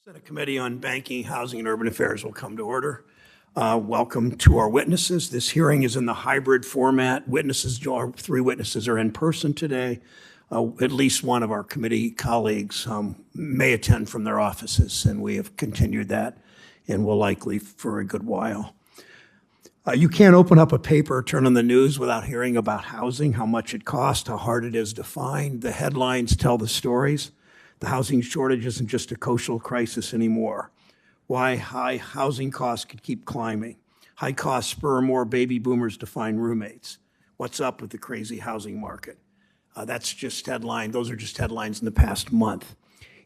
Senate Committee on Banking, Housing, and Urban Affairs will come to order. Welcome to our witnesses. This hearing is in the hybrid format. Our three witnesses are in person today. At least one of our committee colleagues may attend from their offices, and we have continued that and will likely for a good while. You can't open up a paper or turn on the news without hearing about housing, how much it costs, how hard it is to find. The headlines tell the stories. The housing shortage isn't just a social crisis anymore. Why high housing costs could keep climbing. High costs spur more baby boomers to find roommates. What's up with the crazy housing market? That's just headline. Those are just headlines in the past month.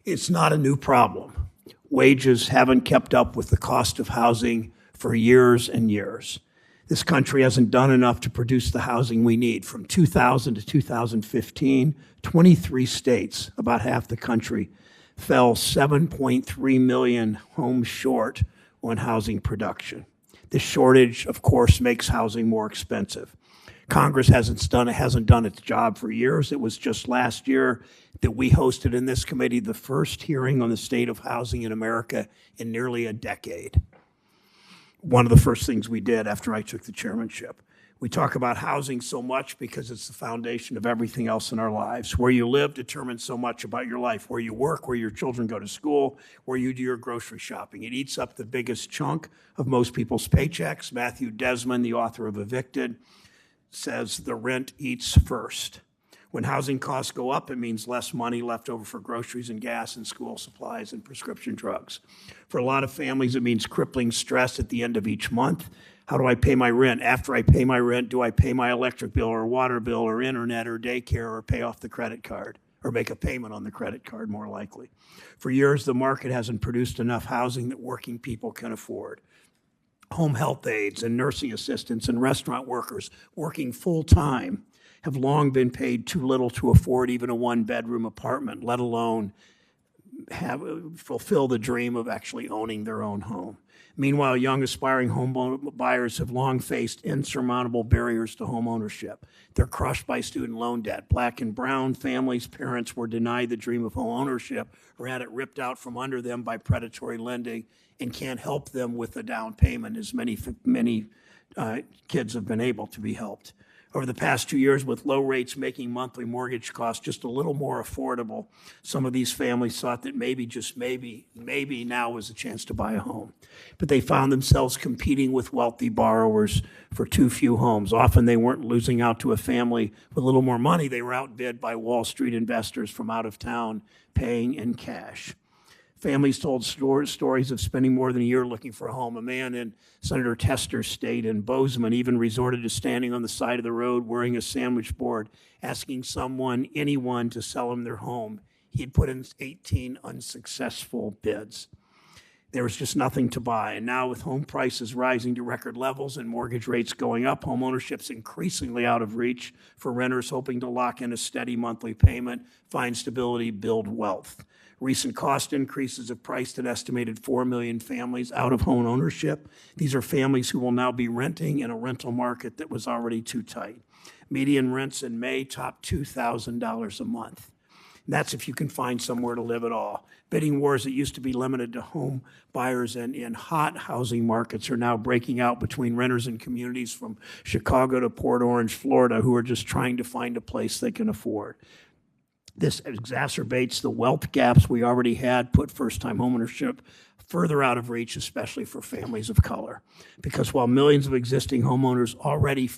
It's not a new problem. Wages haven't kept up with the cost of housing for years and years. This country hasn't done enough to produce the housing we need. From 2000 to 2015, 23 states, about half the country, fell 7.3 million homes short on housing production. This shortage, of course, makes housing more expensive. Congress hasn't done its job for years. It was just last year that we hosted in this committee the first hearing on the state of housing in America in nearly a decade. One of the first things we did after I took the chairmanship. We talk about housing so much because it's the foundation of everything else in our lives. Where you live determines so much about your life. Where you work, where your children go to school, where you do your grocery shopping. It eats up the biggest chunk of most people's paychecks. Matthew Desmond, the author of Evicted, says the rent eats first. When housing costs go up, it means less money left over for groceries and gas and school supplies and prescription drugs. For a lot of families, it means crippling stress at the end of each month. How do I pay my rent? After I pay my rent, do I pay my electric bill or water bill or internet or daycare or pay off the credit card or make a payment on the credit card, more likely? For years, the market hasn't produced enough housing that working people can afford. Home health aides and nursing assistants and restaurant workers working full-time have long been paid too little to afford even a one-bedroom apartment, let alone fulfill the dream of actually owning their own home. Meanwhile, young aspiring home buyers have long faced insurmountable barriers to home ownership. They're crushed by student loan debt. Black and brown families' parents were denied the dream of home ownership or had it ripped out from under them by predatory lending and can't help them with the down payment as many kids have been able to be helped. Over the past 2 years, with low rates making monthly mortgage costs just a little more affordable, some of these families thought that maybe, just maybe now was a chance to buy a home. But they found themselves competing with wealthy borrowers for too few homes. Often they weren't losing out to a family with a little more money. They were outbid by Wall Street investors from out of town paying in cash. Families told stories of spending more than a year looking for a home. A man in Senator Tester's state in Bozeman even resorted to standing on the side of the road wearing a sandwich board, asking anyone to sell him their home. He'd put in 18 unsuccessful bids. There was just nothing to buy. And now with home prices rising to record levels and mortgage rates going up, homeownership's increasingly out of reach for renters hoping to lock in a steady monthly payment, find stability, build wealth. Recent cost increases have priced an estimated 4 million families out of home ownership. These are families who will now be renting in a rental market that was already too tight. Median rents in May topped $2,000 a month. That's if you can find somewhere to live at all. Bidding wars that used to be limited to home buyers and in hot housing markets are now breaking out between renters and communities from Chicago to Port Orange, Florida, who are just trying to find a place they can afford. This exacerbates the wealth gaps we already had, put first-time homeownership further out of reach, especially for families of color. Because while millions of existing homeowners already have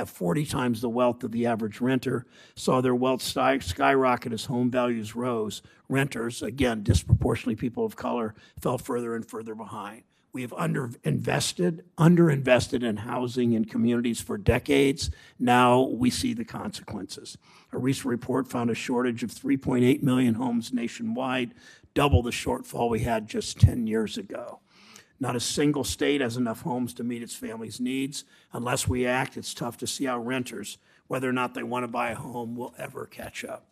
40 times the wealth of the average renter, saw their wealth skyrocket as home values rose, renters, again, disproportionately people of color, fell further and further behind. We have underinvested in housing and communities for decades. Now we see the consequences. A recent report found a shortage of 3.8 million homes nationwide, double the shortfall we had just 10 years ago. Not a single state has enough homes to meet its family's needs. Unless we act, it's tough to see how renters, whether or not they want to buy a home, will ever catch up.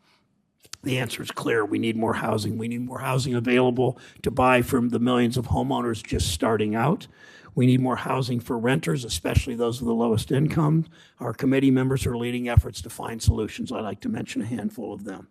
The answer is clear. We need more housing. We need more housing available to buy from the millions of homeowners just starting out. We need more housing for renters, especially those with the lowest income. Our committee members are leading efforts to find solutions. I'd like to mention a handful of them.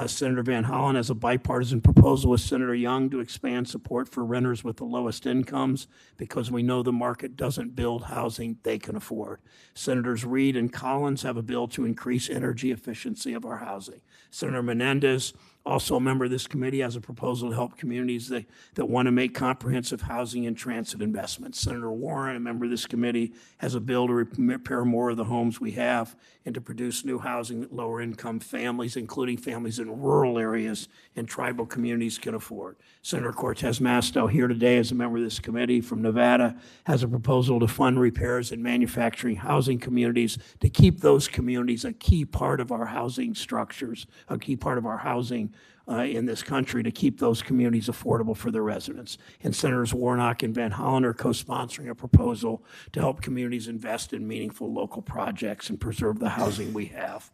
Senator Van Hollen has a bipartisan proposal with Senator Young to expand support for renters with the lowest incomes because we know the market doesn't build housing they can afford. Senators Reid and Collins have a bill to increase energy efficiency of our housing. Senator Menendez, also a member of this committee, has a proposal to help communities that want to make comprehensive housing and transit investments. Senator Warren, a member of this committee, has a bill to repair more of the homes we have and to produce new housing that lower income families, including families in rural areas and tribal communities, can afford. Senator Cortez Masto, here today as a member of this committee from Nevada, has a proposal to fund repairs in manufacturing housing communities to keep those communities a key part of our housing structures, a key part of our housing in this country, to keep those communities affordable for their residents. And Senators Warnock and Van Hollen are co-sponsoring a proposal to help communities invest in meaningful local projects and preserve the housing we have.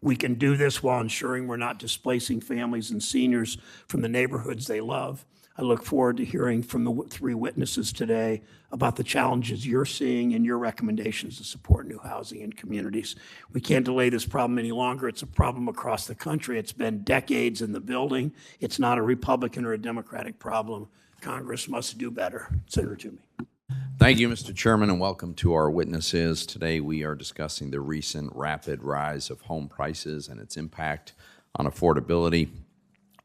We can do this while ensuring we're not displacing families and seniors from the neighborhoods they love. I look forward to hearing from the three witnesses today about the challenges you're seeing and your recommendations to support new housing in communities. We can't delay this problem any longer. It's a problem across the country. It's been decades in the building. It's not a Republican or a Democratic problem. Congress must do better. Senator Toomey. Thank you, Mr. Chairman, and welcome to our witnesses. Today we are discussing the recent rapid rise of home prices and its impact on affordability.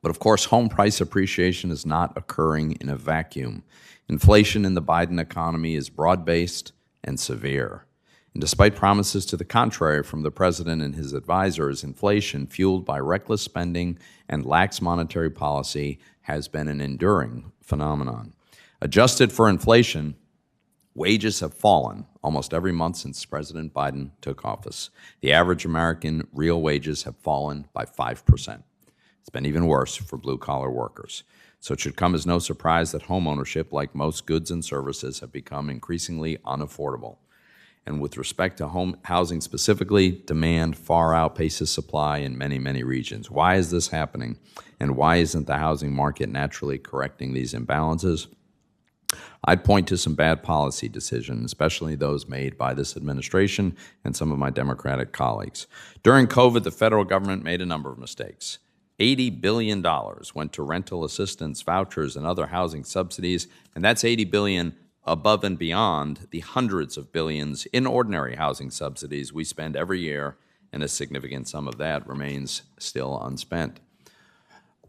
But of course, home price appreciation is not occurring in a vacuum. Inflation in the Biden economy is broad-based and severe. And despite promises to the contrary from the president and his advisors, inflation fueled by reckless spending and lax monetary policy has been an enduring phenomenon. Adjusted for inflation, wages have fallen almost every month since President Biden took office. The average American real wages have fallen by 5%. It's been even worse for blue-collar workers. So it should come as no surprise that homeownership, like most goods and services, have become increasingly unaffordable. And with respect to home housing specifically, demand far outpaces supply in many, many regions. Why is this happening? And why isn't the housing market naturally correcting these imbalances? I'd point to some bad policy decisions, especially those made by this administration and some of my Democratic colleagues. During COVID, the federal government made a number of mistakes. $80 billion went to rental assistance, vouchers, and other housing subsidies, and that's $80 billion above and beyond the hundreds of billions in ordinary housing subsidies we spend every year, and a significant sum of that remains still unspent.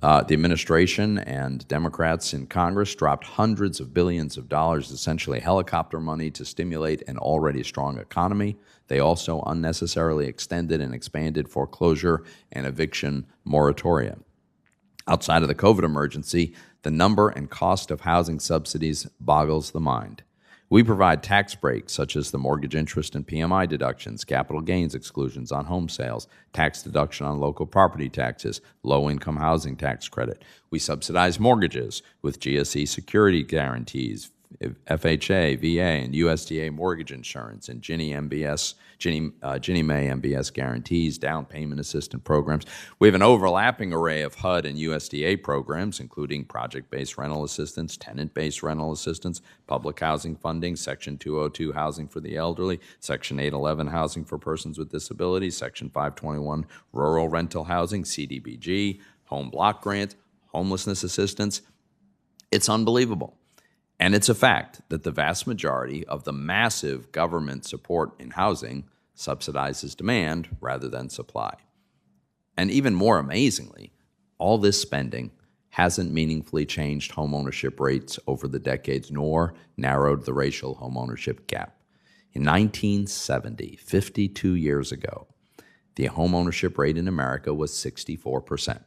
The administration and Democrats in Congress dropped hundreds of billions of dollars, essentially helicopter money, to stimulate an already strong economy. They also unnecessarily extended and expanded foreclosure and eviction moratoria. Outside of the COVID emergency, the number and cost of housing subsidies boggles the mind. We provide tax breaks such as the mortgage interest and PMI deductions, capital gains exclusions on home sales, tax deduction on local property taxes, low-income housing tax credit. We subsidize mortgages with GSE security guarantees, FHA, VA, and USDA mortgage insurance, and Ginnie Mae MBS guarantees, down payment assistance programs. We have an overlapping array of HUD and USDA programs, including project-based rental assistance, tenant-based rental assistance, public housing funding, Section 202 housing for the elderly, Section 811 housing for persons with disabilities, Section 521 rural rental housing, CDBG, home block grant, homelessness assistance. It's unbelievable. And it's a fact that the vast majority of the massive government support in housing subsidizes demand rather than supply. And even more amazingly, all this spending hasn't meaningfully changed homeownership rates over the decades, nor narrowed the racial homeownership gap. In 1970, 52 years ago, the homeownership rate in America was 64%.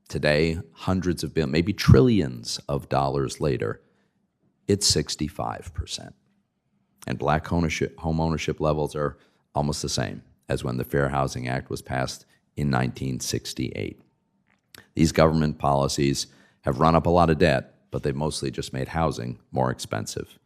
Today, hundreds of billions, maybe trillions of dollars later, it's 65%. And black homeownership levels are almost the same as when the Fair Housing Act was passed in 1968. These government policies have run up a lot of debt, but they've mostly just made housing more expensive.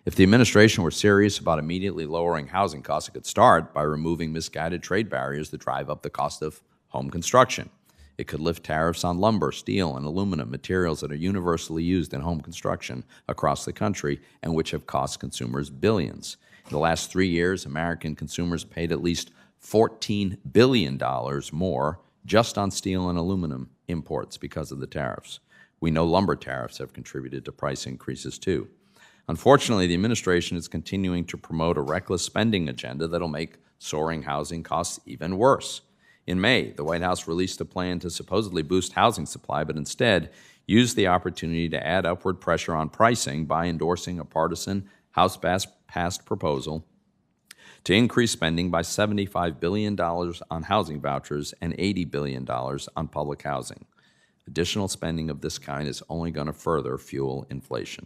If the administration were serious about immediately lowering housing costs, it could start by removing misguided trade barriers that drive up the cost of home construction. It could lift tariffs on lumber, steel, and aluminum, materials that are universally used in home construction across the country and which have cost consumers billions. In the last 3 years, American consumers paid at least $14 billion more just on steel and aluminum imports because of the tariffs. We know lumber tariffs have contributed to price increases too. Unfortunately, the administration is continuing to promote a reckless spending agenda that'll make soaring housing costs even worse. In May, the White House released a plan to supposedly boost housing supply, but instead used the opportunity to add upward pressure on pricing by endorsing a partisan House-passed proposal to increase spending by $75 billion on housing vouchers and $80 billion on public housing. Additional spending of this kind is only going to further fuel inflation.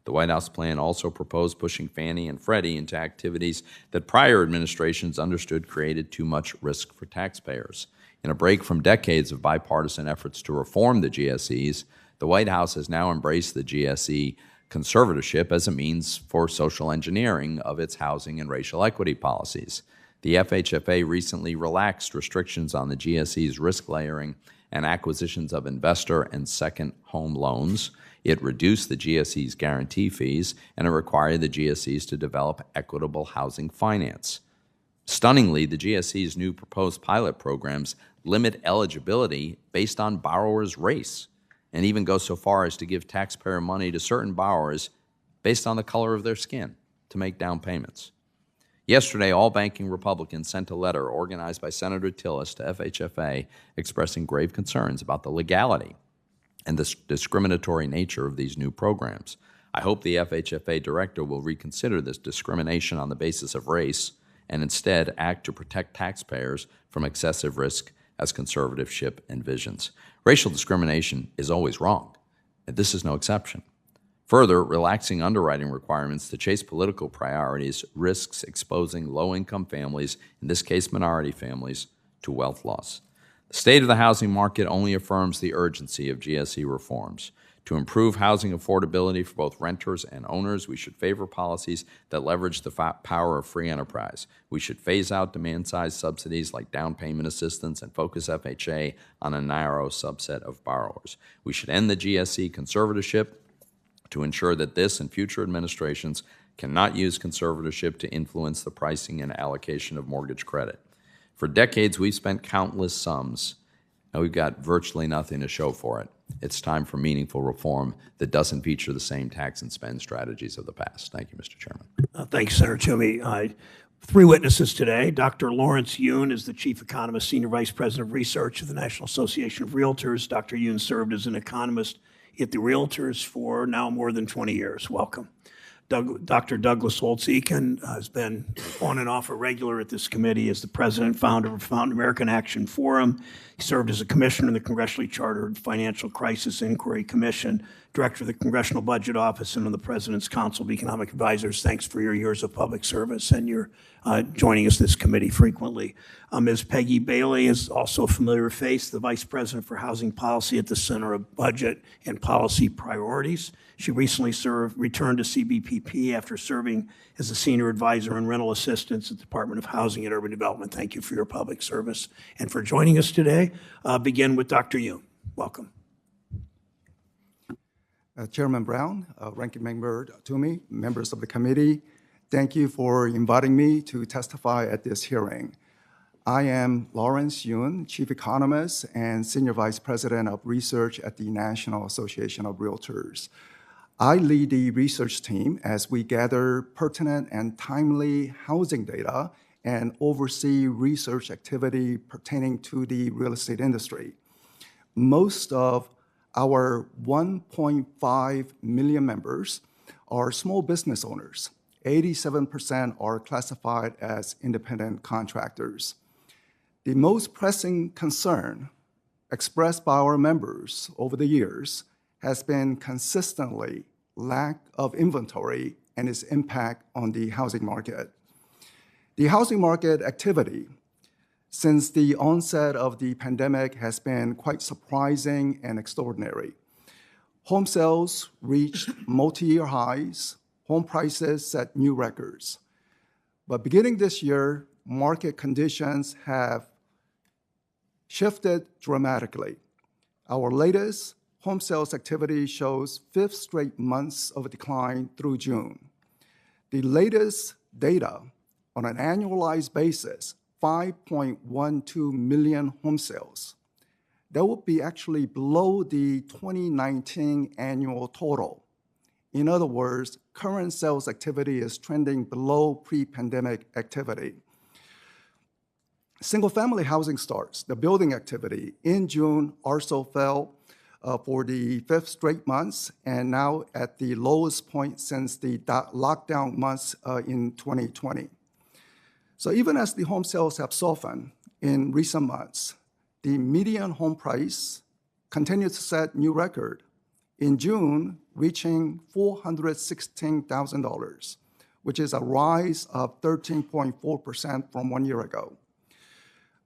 The White House plan also proposed pushing Fannie and Freddie into activities that prior administrations understood created too much risk for taxpayers. In a break from decades of bipartisan efforts to reform the GSEs, the White House has now embraced the Gse Conservatorship as a means for social engineering of its housing and racial equity policies. The FHFA recently relaxed restrictions on the GSE's risk layering and acquisitions of investor and second home loans. It reduced the GSE's guarantee fees, and it required the GSEs to develop equitable housing finance. Stunningly, the GSE's new proposed pilot programs limit eligibility based on borrowers' race, and even go so far as to give taxpayer money to certain borrowers based on the color of their skin to make down payments. Yesterday, all banking Republicans sent a letter organized by Senator Tillis to FHFA expressing grave concerns about the legality and the discriminatory nature of these new programs. I hope the FHFA director will reconsider this discrimination on the basis of race and instead act to protect taxpayers from excessive risk as conservatorship envisions. Racial discrimination is always wrong, and this is no exception. Further, relaxing underwriting requirements to chase political priorities risks exposing low-income families, in this case minority families, to wealth loss. The state of the housing market only affirms the urgency of GSE reforms. To improve housing affordability for both renters and owners, we should favor policies that leverage the power of free enterprise. We should phase out demand-side subsidies like down payment assistance and focus FHA on a narrow subset of borrowers. We should end the GSE conservatorship to ensure that this and future administrations cannot use conservatorship to influence the pricing and allocation of mortgage credit. For decades, we've spent countless sums, and we've got virtually nothing to show for it. It's time for meaningful reform that doesn't feature the same tax and spend strategies of the past. Thank you, Mr. Chairman. Thanks, Senator Toomey. Three witnesses today. Dr. Lawrence Yun is the Chief Economist, Senior Vice President of Research of the National Association of Realtors. Dr. Yun served as an economist at the Realtors for now more than 20 years. Welcome. Dr. Douglas Holtz-Eakin has been on and off a regular at this committee as the president and founder of American Action Forum. He served as a commissioner in the Congressionally Chartered Financial Crisis Inquiry Commission, director of the Congressional Budget Office, and on the President's Council of Economic Advisors. Thanks for your years of public service and your joining us this committee frequently. Ms. Peggy Bailey is also a familiar face, the Vice President for Housing Policy at the Center of Budget and Policy Priorities. She recently returned to CBPP after serving as a senior advisor and rental assistance at the Department of Housing and Urban Development. Thank you for your public service and for joining us today. Begin with Dr. Yun. Welcome. Chairman Brown, Ranking Member Toomey, members of the committee, thank you for inviting me to testify at this hearing. I am Lawrence Yun, Chief Economist and Senior Vice President of Research at the National Association of Realtors. I lead the research team as we gather pertinent and timely housing data and oversee research activity pertaining to the real estate industry. Most of our 1.5 million members are small business owners. 87% are classified as independent contractors. The most pressing concern expressed by our members over the years has been consistently lack of inventory and its impact on the housing market. The housing market activity since the onset of the pandemic has been quite surprising and extraordinary. Home sales reached multi-year highs, home prices set new records. But beginning this year, market conditions have shifted dramatically. Our latest home sales activity shows 5th straight months of a decline through June. The latest data on an annualized basis, 5.12 million home sales that would be actually below the 2019 annual total. In other words, current sales activity is trending below pre-pandemic activity. Single-family housing starts, the building activity, in June also fell for the 5th straight months, and now at the lowest point since the lockdown months in 2020. So even as the home sales have softened in recent months, the median home price continues to set new record, in June reaching $416,000, which is a rise of 13.4% from 1 year ago.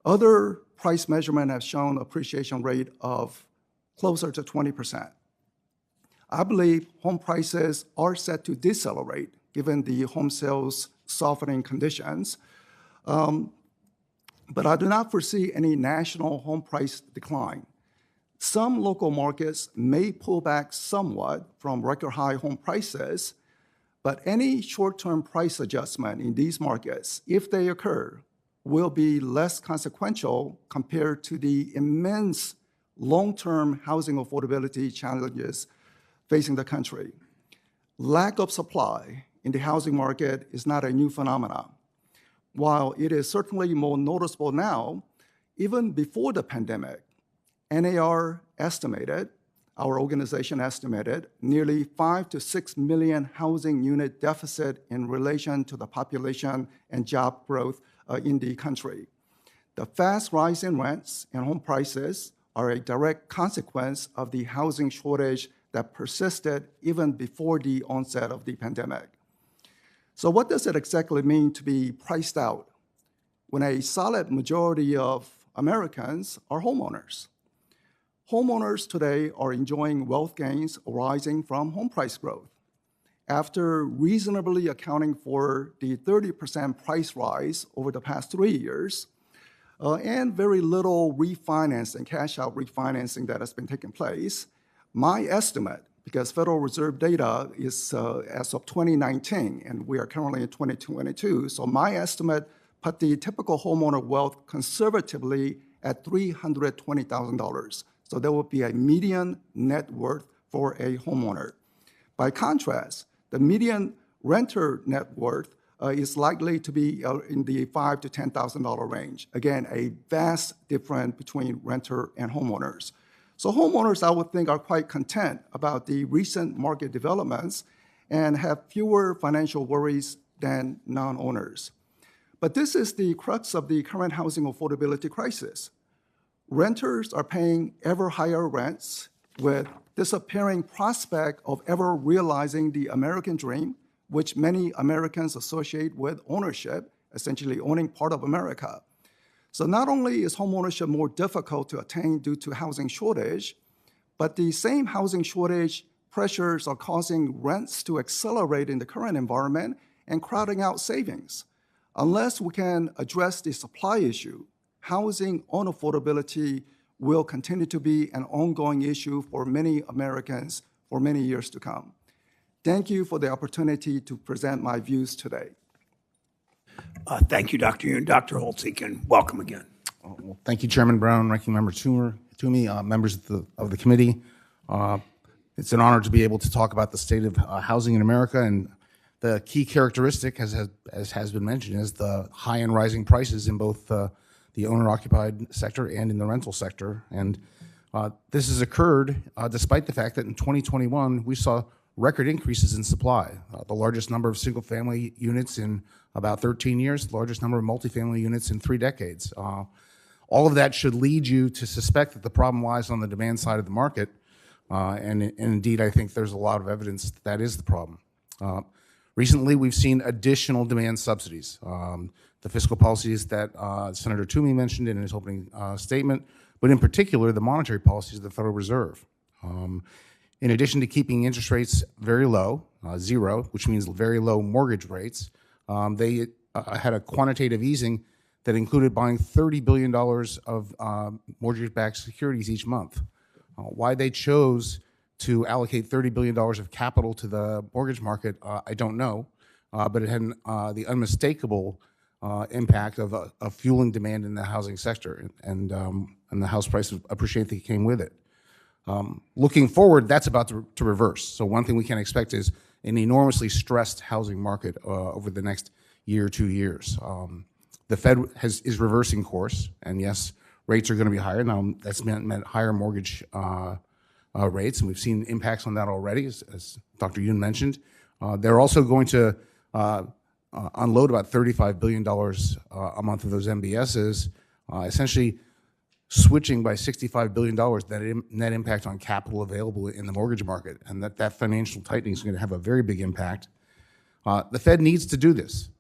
Other price measurements have shown appreciation rate of closer to 20%. I believe home prices are set to decelerate given the home sales softening conditions, but I do not foresee any national home price decline. Some local markets may pull back somewhat from record high home prices, but any short-term price adjustment in these markets, if they occur, will be less consequential compared to the immense long-term housing affordability challenges facing the country. Lack of supply in the housing market is not a new phenomenon. While it is certainly more noticeable now, even before the pandemic, NAR estimated, our organization estimated, nearly 5 to 6 million housing unit deficit in relation to the population and job growth in the country. The fast rise in rents and home prices are a direct consequence of the housing shortage that persisted even before the onset of the pandemic. So what does it exactly mean to be priced out when a solid majority of Americans are homeowners? Homeowners today are enjoying wealth gains arising from home price growth. After reasonably accounting for the 30% price rise over the past 3 years, and very little refinancing, cash-out refinancing that has been taking place, my estimate, because Federal Reserve data is as of 2019, and we are currently in 2022, so my estimate put the typical homeowner wealth conservatively at $320,000. So there will be a median net worth for a homeowner. By contrast, the median renter net worth is likely to be in the $5,000 to $10,000 range. Again, a vast difference between renter and homeowners. So homeowners, I would think, are quite content about the recent market developments and have fewer financial worries than non-owners. But this is the crux of the current housing affordability crisis. Renters are paying ever higher rents with disappearing prospect of ever realizing the American dream, which many Americans associate with ownership, essentially owning part of America. So not only is homeownership more difficult to attain due to housing shortage, but the same housing shortage pressures are causing rents to accelerate in the current environment and crowding out savings. Unless we can address the supply issue, housing unaffordability will continue to be an ongoing issue for many Americans for many years to come. Thank you for the opportunity to present my views today. Thank you, Dr. Yoon. Dr. Holtz-Eakin, welcome again. Well, thank you, Chairman Brown, Ranking Member Toomey, members of the committee. It's an honor to be able to talk about the state of housing in America, and the key characteristic, as has been mentioned, is the high and rising prices in both the owner-occupied sector and in the rental sector. And this has occurred despite the fact that in 2021, we saw record increases in supply, the largest number of single-family units in about 13 years, the largest number of multifamily units in 3 decades. All of that should lead you to suspect that the problem lies on the demand side of the market, and indeed, I think there's a lot of evidence that that is the problem. Recently, we've seen additional demand subsidies. The fiscal policies that Senator Toomey mentioned in his opening statement, but in particular, the monetary policies of the Federal Reserve. In addition to keeping interest rates very low, zero, which means very low mortgage rates, they had a quantitative easing that included buying $30 billion of mortgage-backed securities each month. Why they chose to allocate $30 billion of capital to the mortgage market, I don't know, but it had the unmistakable impact of fueling demand in the housing sector, and the house price appreciation that came with it. Looking forward, that's about to reverse. So one thing we can expect is an enormously stressed housing market over the next year or 2 years. The Fed is reversing course, and yes, rates are going to be higher. Now, that's meant higher mortgage rates, and we've seen impacts on that already, as Dr. Yoon mentioned. They're also going to unload about $35 billion a month of those MBSs, essentially switching by $65 billion that net impact on capital available in the mortgage market, and that financial tightening is going to have a very big impact. The Fed needs to do this.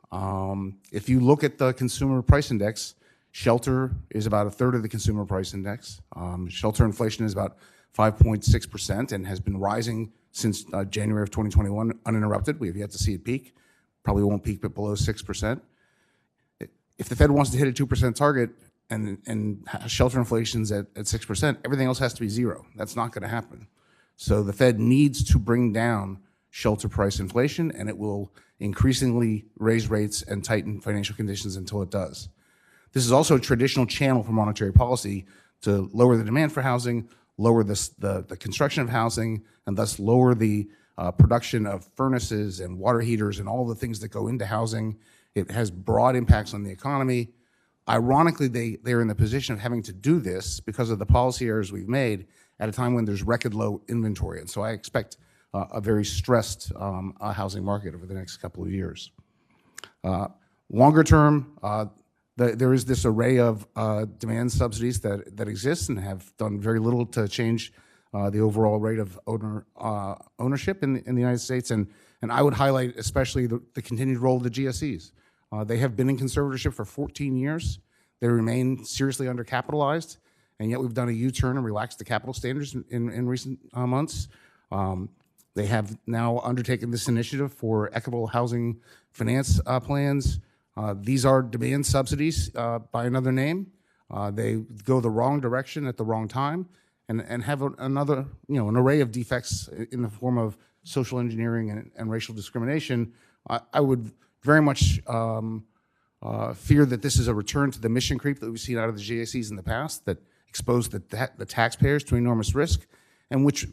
If you look at the consumer price index, shelter is about a third of the consumer price index. Shelter inflation is about 5.6% and has been rising since January of 2021 uninterrupted. We have yet to see it peak. Probably won't peak, but below 6%. If the Fed wants to hit a 2% target and shelter inflation's at 6%, everything else has to be zero. That's not going to happen. So the Fed needs to bring down shelter price inflation, and it will increasingly raise rates and tighten financial conditions until it does. This is also a traditional channel for monetary policy to lower the demand for housing, lower the construction of housing, and thus lower the production of furnaces and water heaters and all the things that go into housing. It has broad impacts on the economy. Ironically, they're in the position of having to do this because of the policy errors we've made at a time when there's record low inventory. And so I expect a very stressed housing market over the next couple of years. Longer term, there is this array of demand subsidies that exist and have done very little to change the overall rate of ownership in the United States. And I would highlight especially the continued role of the GSEs. They have been in conservatorship for 14 years. They remain seriously undercapitalized, and yet we've done a U-turn and relaxed the capital standards in recent months. They have now undertaken this initiative for equitable housing finance plans. These are demand subsidies by another name. They go the wrong direction at the wrong time and have an array of defects in the form of social engineering and racial discrimination. I would very much fear that this is a return to the mission creep that we've seen out of the GSEs in the past that exposed the taxpayers to enormous risk and which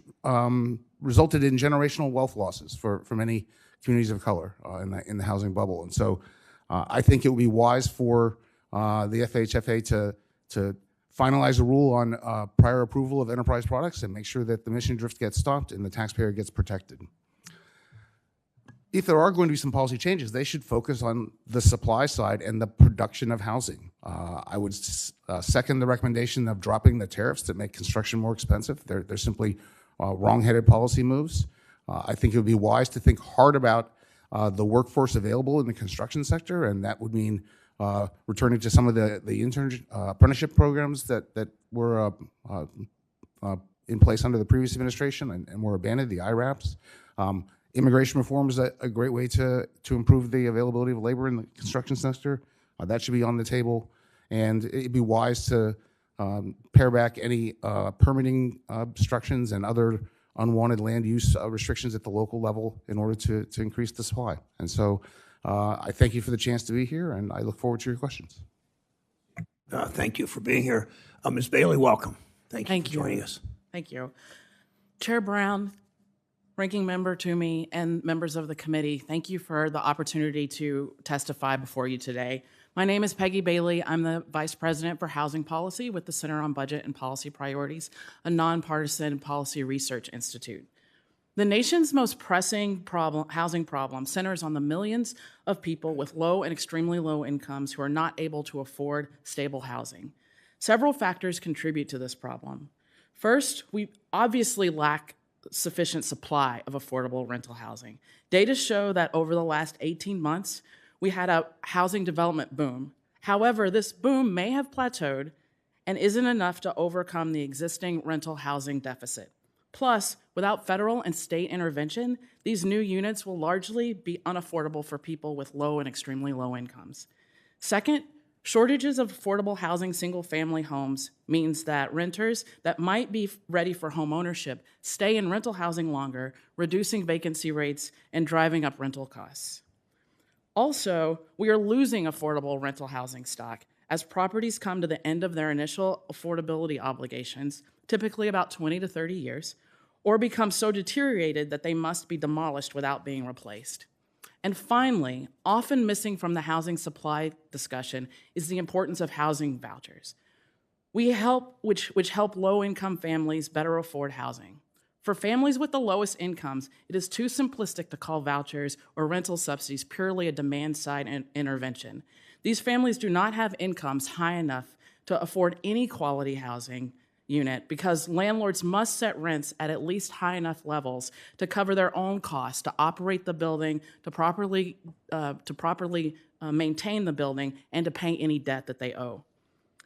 resulted in generational wealth losses for many communities of color in the housing bubble. And so I think it would be wise for the FHFA to finalize a rule on prior approval of enterprise products and make sure that the mission drift gets stopped and the taxpayer gets protected. If there are going to be some policy changes, they should focus on the supply side and the production of housing. I would second the recommendation of dropping the tariffs that make construction more expensive. They're simply wrong-headed policy moves. I think it would be wise to think hard about the workforce available in the construction sector, and that would mean returning to some of the apprenticeship programs that were in place under the previous administration and were abandoned, the IRAPs. Immigration reform is a great way to improve the availability of labor in the construction sector. That should be on the table, and it'd be wise to pare back any permitting obstructions and other unwanted land use restrictions at the local level in order to increase the supply. And so I thank you for the chance to be here, and I look forward to your questions. Thank you for being here. Ms. Bailey, welcome. Thank you for joining us. Thank you. Chair Brown, Ranking Member Toomey, and members of the committee, thank you for the opportunity to testify before you today. My name is Peggy Bailey. I'm the Vice President for Housing Policy with the Center on Budget and Policy Priorities, a nonpartisan policy research institute. The nation's most pressing housing problem centers on the millions of people with low and extremely low incomes who are not able to afford stable housing. Several factors contribute to this problem. First, we obviously lack sufficient supply of affordable rental housing. Data show that over the last 18 months, we had a housing development boom. However, this boom may have plateaued and isn't enough to overcome the existing rental housing deficit. Plus, without federal and state intervention, these new units will largely be unaffordable for people with low and extremely low incomes. Second, shortages of affordable housing single-family homes means that renters that might be ready for home ownership stay in rental housing longer, reducing vacancy rates and driving up rental costs. Also, we are losing affordable rental housing stock as properties come to the end of their initial affordability obligations, typically about 20 to 30 years, or become so deteriorated that they must be demolished without being replaced. And finally, often missing from the housing supply discussion is the importance of housing vouchers, which help low-income families better afford housing. For families with the lowest incomes, it is too simplistic to call vouchers or rental subsidies purely a demand-side intervention. These families do not have incomes high enough to afford any quality housing unit because landlords must set rents at least high enough levels to cover their own costs, to operate the building, to properly maintain the building, and to pay any debt that they owe.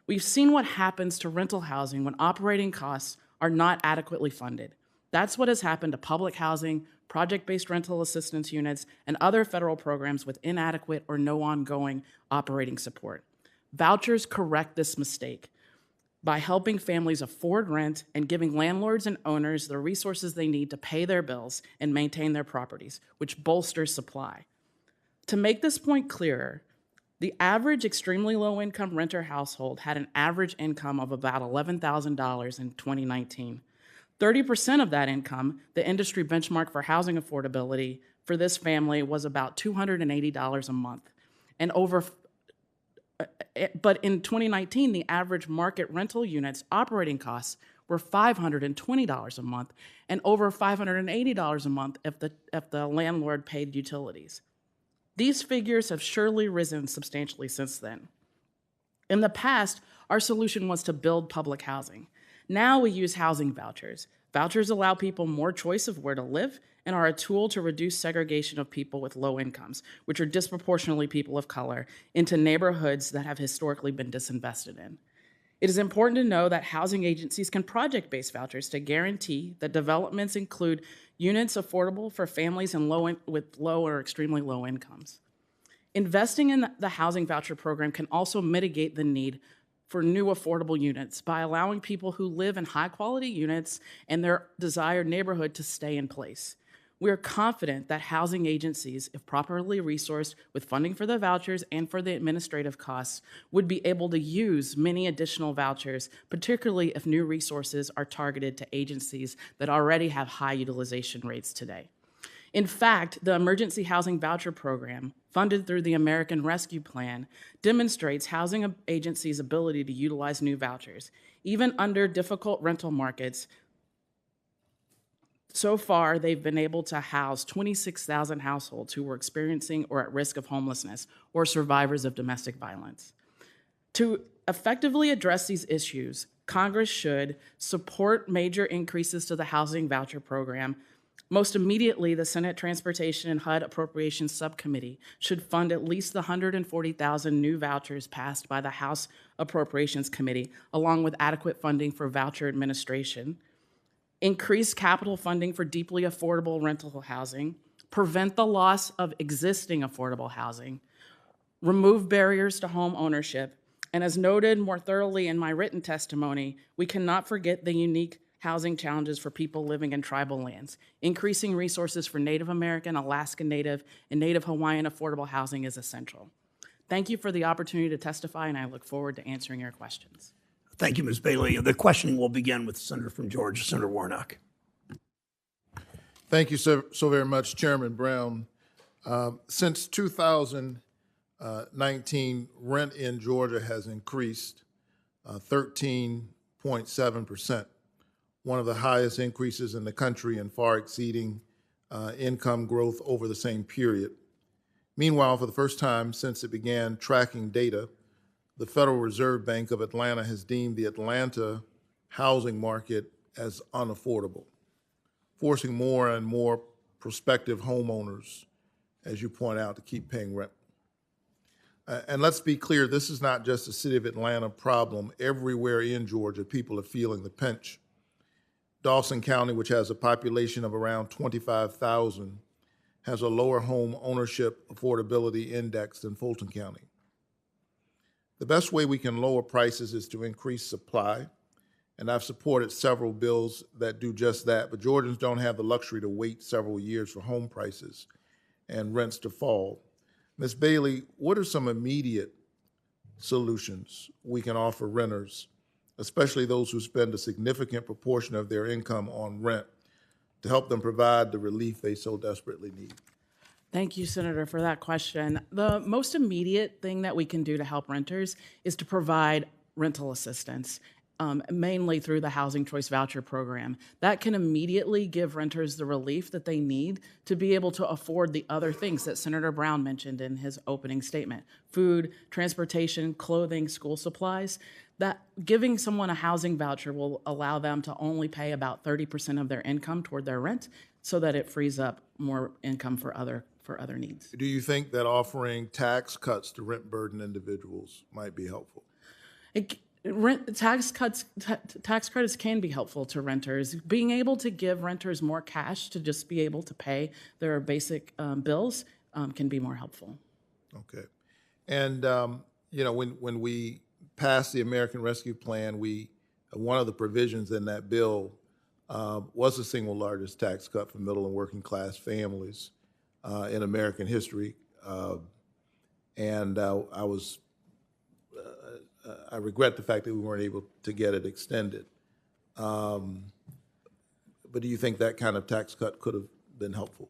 We've seen what happens to rental housing when operating costs are not adequately funded. That's what has happened to public housing, project-based rental assistance units, and other federal programs with inadequate or no ongoing operating support. Vouchers correct this mistake by helping families afford rent and giving landlords and owners the resources they need to pay their bills and maintain their properties, which bolsters supply. To make this point clearer, the average extremely low-income renter household had an average income of about $11,000 in 2019. 30% of that income, the industry benchmark for housing affordability for this family, was about $280 a month. But in 2019, the average market rental units operating costs were $520 a month and over $580 a month if the landlord paid utilities. These figures have surely risen substantially since then. In the past, our solution was to build public housing. Now we use housing vouchers. Vouchers allow people more choice of where to live and are a tool to reduce segregation of people with low incomes, which are disproportionately people of color, into neighborhoods that have historically been disinvested in. It is important to know that housing agencies can project-based vouchers to guarantee that developments include units affordable for families with low or extremely low incomes. Investing in the housing voucher program can also mitigate the need for new affordable units by allowing people who live in high-quality units and their desired neighborhood to stay in place. We are confident that housing agencies, if properly resourced with funding for the vouchers and for the administrative costs, would be able to use many additional vouchers, particularly if new resources are targeted to agencies that already have high utilization rates today. In fact, the Emergency Housing Voucher Program, funded through the American Rescue Plan, demonstrates housing agencies' ability to utilize new vouchers. Even under difficult rental markets, so far they've been able to house 26,000 households who were experiencing or at risk of homelessness or survivors of domestic violence. To effectively address these issues, Congress should support major increases to the housing voucher program. Most immediately, the Senate Transportation and HUD Appropriations Subcommittee should fund at least the 140,000 new vouchers passed by the House Appropriations Committee, along with adequate funding for voucher administration, increase capital funding for deeply affordable rental housing, prevent the loss of existing affordable housing, remove barriers to home ownership, and as noted more thoroughly in my written testimony, we cannot forget the unique housing challenges for people living in tribal lands. Increasing resources for Native American, Alaska Native, and Native Hawaiian affordable housing is essential. Thank you for the opportunity to testify, and I look forward to answering your questions. Thank you, Ms. Bailey. The questioning will begin with the Senator from Georgia, Senator Warnock. Thank you so very much, Chairman Brown. Since 2019, rent in Georgia has increased 13.7%. One of the highest increases in the country and far exceeding income growth over the same period. Meanwhile, for the first time since it began tracking data, the Federal Reserve Bank of Atlanta has deemed the Atlanta housing market as unaffordable, forcing more and more prospective homeowners, as you point out, to keep paying rent. And let's be clear, this is not just a city of Atlanta problem. Everywhere in Georgia, people are feeling the pinch. Dawson County, which has a population of around 25,000, has a lower home ownership affordability index than Fulton County. The best way we can lower prices is to increase supply, and I've supported several bills that do just that, but Georgians don't have the luxury to wait several years for home prices and rents to fall. Ms. Bailey, what are some immediate solutions we can offer renters, especially those who spend a significant proportion of their income on rent, to help them provide the relief they so desperately need? Thank you, Senator, for that question. The most immediate thing that we can do to help renters is to provide rental assistance, mainly through the Housing Choice Voucher Program. That can immediately give renters the relief that they need to be able to afford the other things that Senator Brown mentioned in his opening statement: food, transportation, clothing, school supplies. That giving someone a housing voucher will allow them to only pay about 30% of their income toward their rent, so that it frees up more income for other needs. Do you think that offering tax cuts to rent-burdened individuals might be helpful? Tax credits can be helpful to renters. Being able to give renters more cash to just be able to pay their basic bills can be more helpful. Okay. And, when we passed the American Rescue Plan, one of the provisions in that bill was the single largest tax cut for middle and working class families in American history. I regret the fact that we weren't able to get it extended. But do you think that kind of tax cut could have been helpful?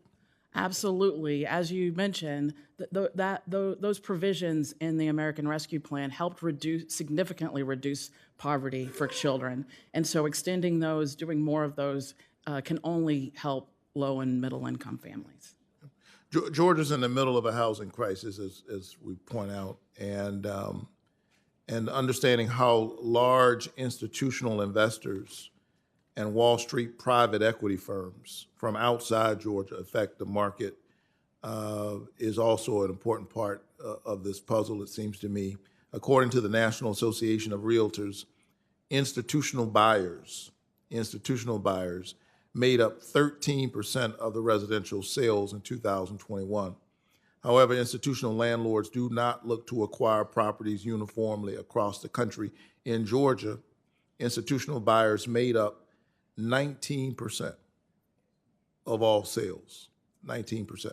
Absolutely. As you mentioned, those provisions in the American Rescue Plan helped significantly reduce poverty for children. And so extending those, doing more of those, can only help low and middle income families. Georgia's in the middle of a housing crisis, as we point out, and understanding how large institutional investors and Wall Street private equity firms from outside Georgia affect the market is also an important part of this puzzle, it seems to me. According to the National Association of Realtors, institutional buyers made up 13% of the residential sales in 2021. However, institutional landlords do not look to acquire properties uniformly across the country. In Georgia, institutional buyers made up 19% of all sales, 19%.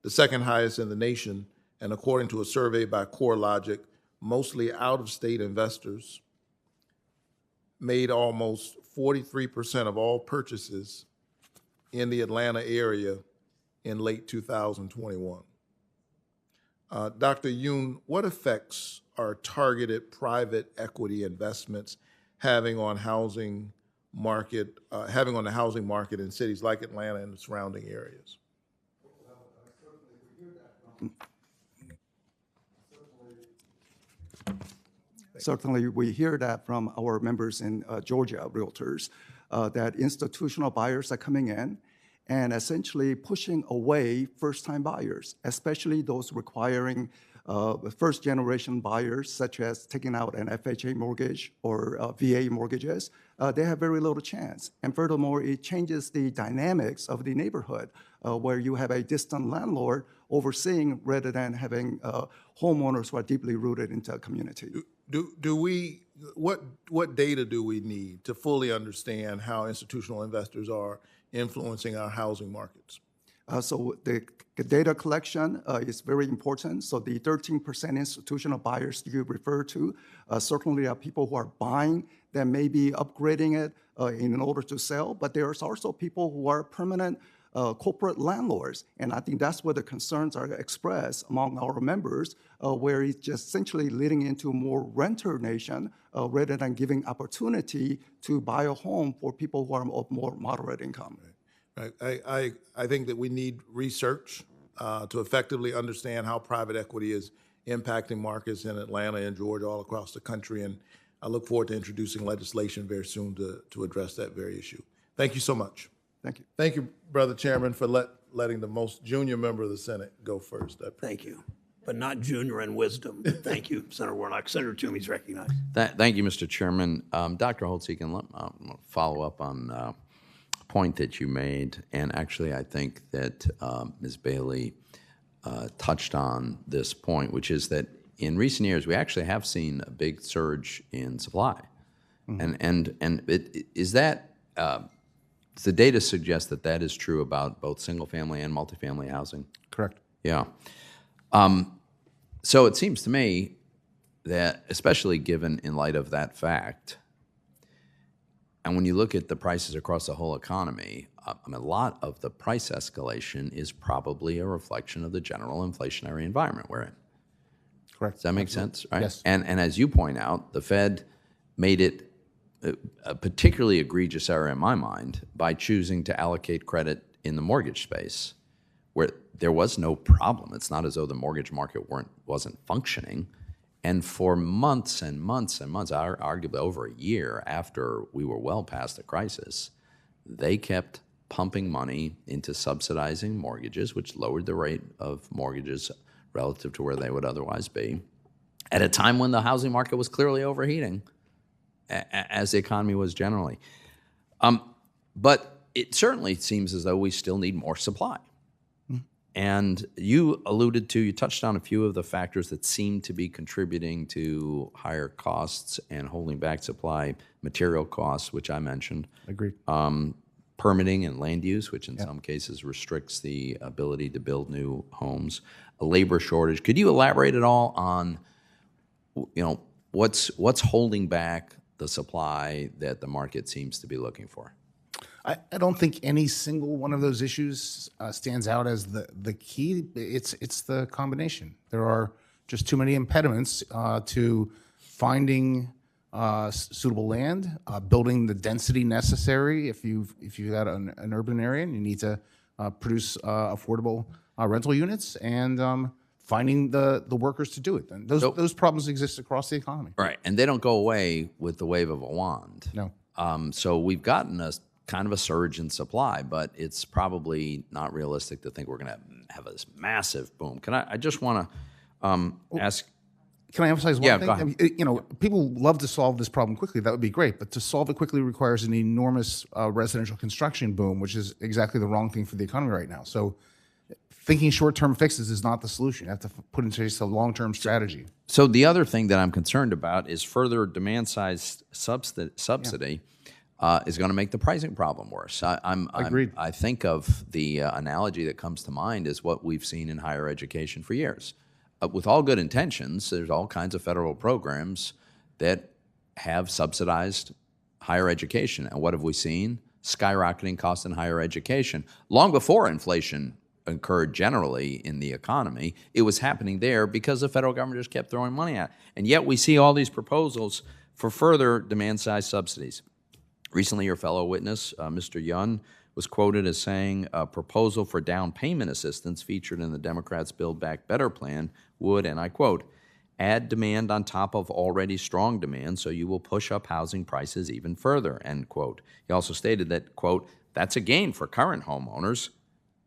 The second highest in the nation, and according to a survey by CoreLogic, mostly out-of-state investors made almost 43% of all purchases in the Atlanta area in late 2021. Dr. Yoon, what effects are targeted private equity investments having on the housing market in cities like Atlanta and the surrounding areas? Certainly, we hear that from our members in Georgia Realtors, that institutional buyers are coming in and essentially pushing away first-time buyers, especially those requiring first-generation buyers, such as taking out an FHA mortgage or VA mortgages. They have very little chance. And furthermore, it changes the dynamics of the neighborhood, where you have a distant landlord overseeing rather than having homeowners who are deeply rooted into a community. What data do we need to fully understand how institutional investors are influencing our housing markets? So the data collection is very important. So the 13% institutional buyers you refer to certainly are people who are buying that may be upgrading it in order to sell, but there's also people who are permanent corporate landlords. And I think that's where the concerns are expressed among our members, where it's just essentially leading into more renter nation rather than giving opportunity to buy a home for people who are of more moderate income. Right. I think that we need research to effectively understand how private equity is impacting markets in Atlanta and Georgia, all across the country, and I look forward to introducing legislation very soon to address that very issue. Thank you so much. Thank you. Thank you, Brother Chairman, for letting the most junior member of the Senate go first. Thank you, but not junior in wisdom. Thank you, Senator Warnock. Senator Toomey's recognized. Thank you, Mr. Chairman. Dr. Holtz-Eakin, let me follow up on a point that you made, and actually I think that Ms. Bailey touched on this point, which is that in recent years we actually have seen a big surge in supply, and is that the data suggests that is true about both single-family and multifamily housing? Correct. Yeah. So it seems to me that, especially given in light of that fact, and when you look at the prices across the whole economy, I mean, a lot of the price escalation is probably a reflection of the general inflationary environment we're in. Correct. Does that make sense? Right? Yes. And as you point out, the Fed made it a particularly egregious error in my mind by choosing to allocate credit in the mortgage space where there was no problem. It's not as though the mortgage market wasn't functioning. And for months and months and months, arguably over a year after we were well past the crisis, they kept pumping money into subsidizing mortgages, which lowered the rate of mortgages relative to where they would otherwise be, at a time when the housing market was clearly overheating, as the economy was generally. But it certainly seems as though we still need more supply. And you touched on a few of the factors that seem to be contributing to higher costs and holding back supply, material costs, which I mentioned. Agreed. Permitting and land use, which in some cases restricts the ability to build new homes, a labor shortage. Could you elaborate at all on, what's holding back the supply that the market seems to be looking for? I don't think any single one of those issues stands out as the key. It's the combination. There are just too many impediments to finding suitable land, building the density necessary. If you've got an urban area and you need to produce affordable rental units, and finding the workers to do it. And those problems exist across the economy. Right, and they don't go away with the wave of a wand. No. So we've gotten a kind of a surge in supply, but it's probably not realistic to think we're going to have this massive boom. I just want to ask. Can I emphasize one thing? Go ahead. I mean, people love to solve this problem quickly. That would be great, but to solve it quickly requires an enormous residential construction boom, which is exactly the wrong thing for the economy right now. So, thinking short-term fixes is not the solution. You have to put in place a long-term strategy. So the other thing that I'm concerned about is further demand-side subsidy is going to make the pricing problem worse. Agreed. I think of the analogy that comes to mind is what we've seen in higher education for years. With all good intentions, there's all kinds of federal programs that have subsidized higher education. And what have we seen? Skyrocketing costs in higher education. Long before inflation occurred generally in the economy, it was happening there because the federal government just kept throwing money at it. And yet we see all these proposals for further demand-side subsidies. Recently, your fellow witness, Mr. Yun, was quoted as saying a proposal for down payment assistance featured in the Democrats' Build Back Better plan would, and I quote, add demand on top of already strong demand, so you will push up housing prices even further, end quote. He also stated that, quote, that's a gain for current homeowners,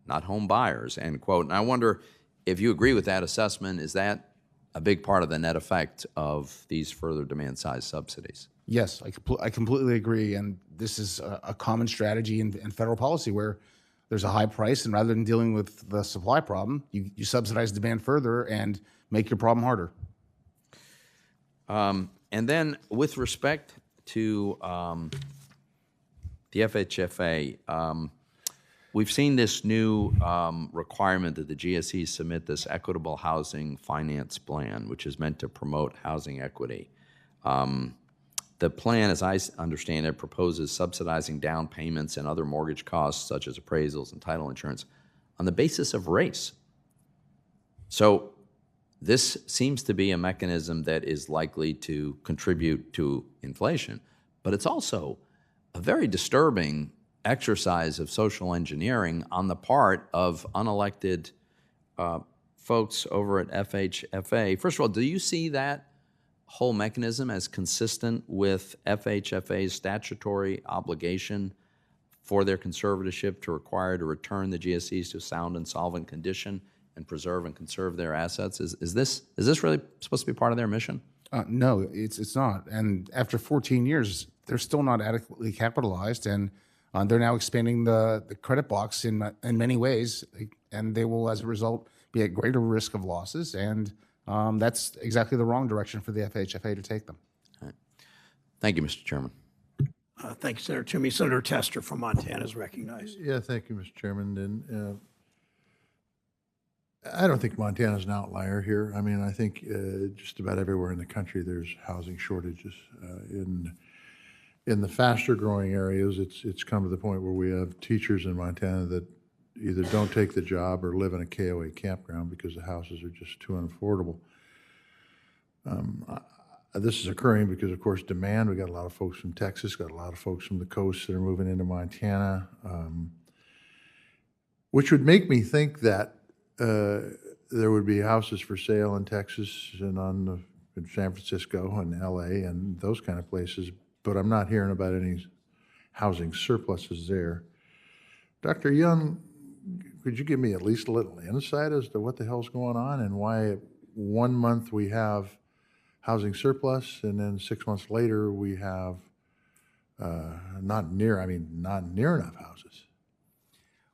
not home buyers, end quote. And I wonder if you agree with that assessment. Is that a big part of the net effect of these further demand-side subsidies? Yes, I completely agree, and this is a common strategy in federal policy where there's a high price, and rather than dealing with the supply problem, you subsidize demand further and make your problem harder. And then with respect to the FHFA, we've seen this new requirement that the GSEs submit this Equitable Housing Finance Plan, which is meant to promote housing equity. The plan, as I understand it, proposes subsidizing down payments and other mortgage costs, such as appraisals and title insurance, on the basis of race. So this seems to be a mechanism that is likely to contribute to inflation, but it's also a very disturbing exercise of social engineering on the part of unelected folks over at FHFA. First of all, do you see that whole mechanism as consistent with FHFA's statutory obligation for their conservatorship to require to return the GSEs to a sound and solvent condition and preserve and conserve their assets? Is this really supposed to be part of their mission? No, it's not. And after 14 years, they're still not adequately capitalized, and they're now expanding the credit box in many ways, and they will, as a result, be at greater risk of losses. And that's exactly the wrong direction for the FHFA to take them. All right. Thank you, Mr. Chairman. Thank you, Senator Toomey. Senator Tester from Montana is recognized. Yeah, thank you, Mr. Chairman. And I don't think Montana's an outlier here. I mean, I think just about everywhere in the country there's housing shortages. In the faster growing areas, it's come to the point where we have teachers in Montana that either don't take the job or live in a KOA campground because the houses are just too unaffordable. This is occurring because, of course, demand. We got a lot of folks from Texas, got a lot of folks from the coast that are moving into Montana, which would make me think that there would be houses for sale in Texas and in San Francisco and LA and those kind of places, but I'm not hearing about any housing surpluses there. Dr. Young, could you give me at least a little insight as to what the hell's going on and why 1 month we have housing surplus and then 6 months later we have not near enough houses?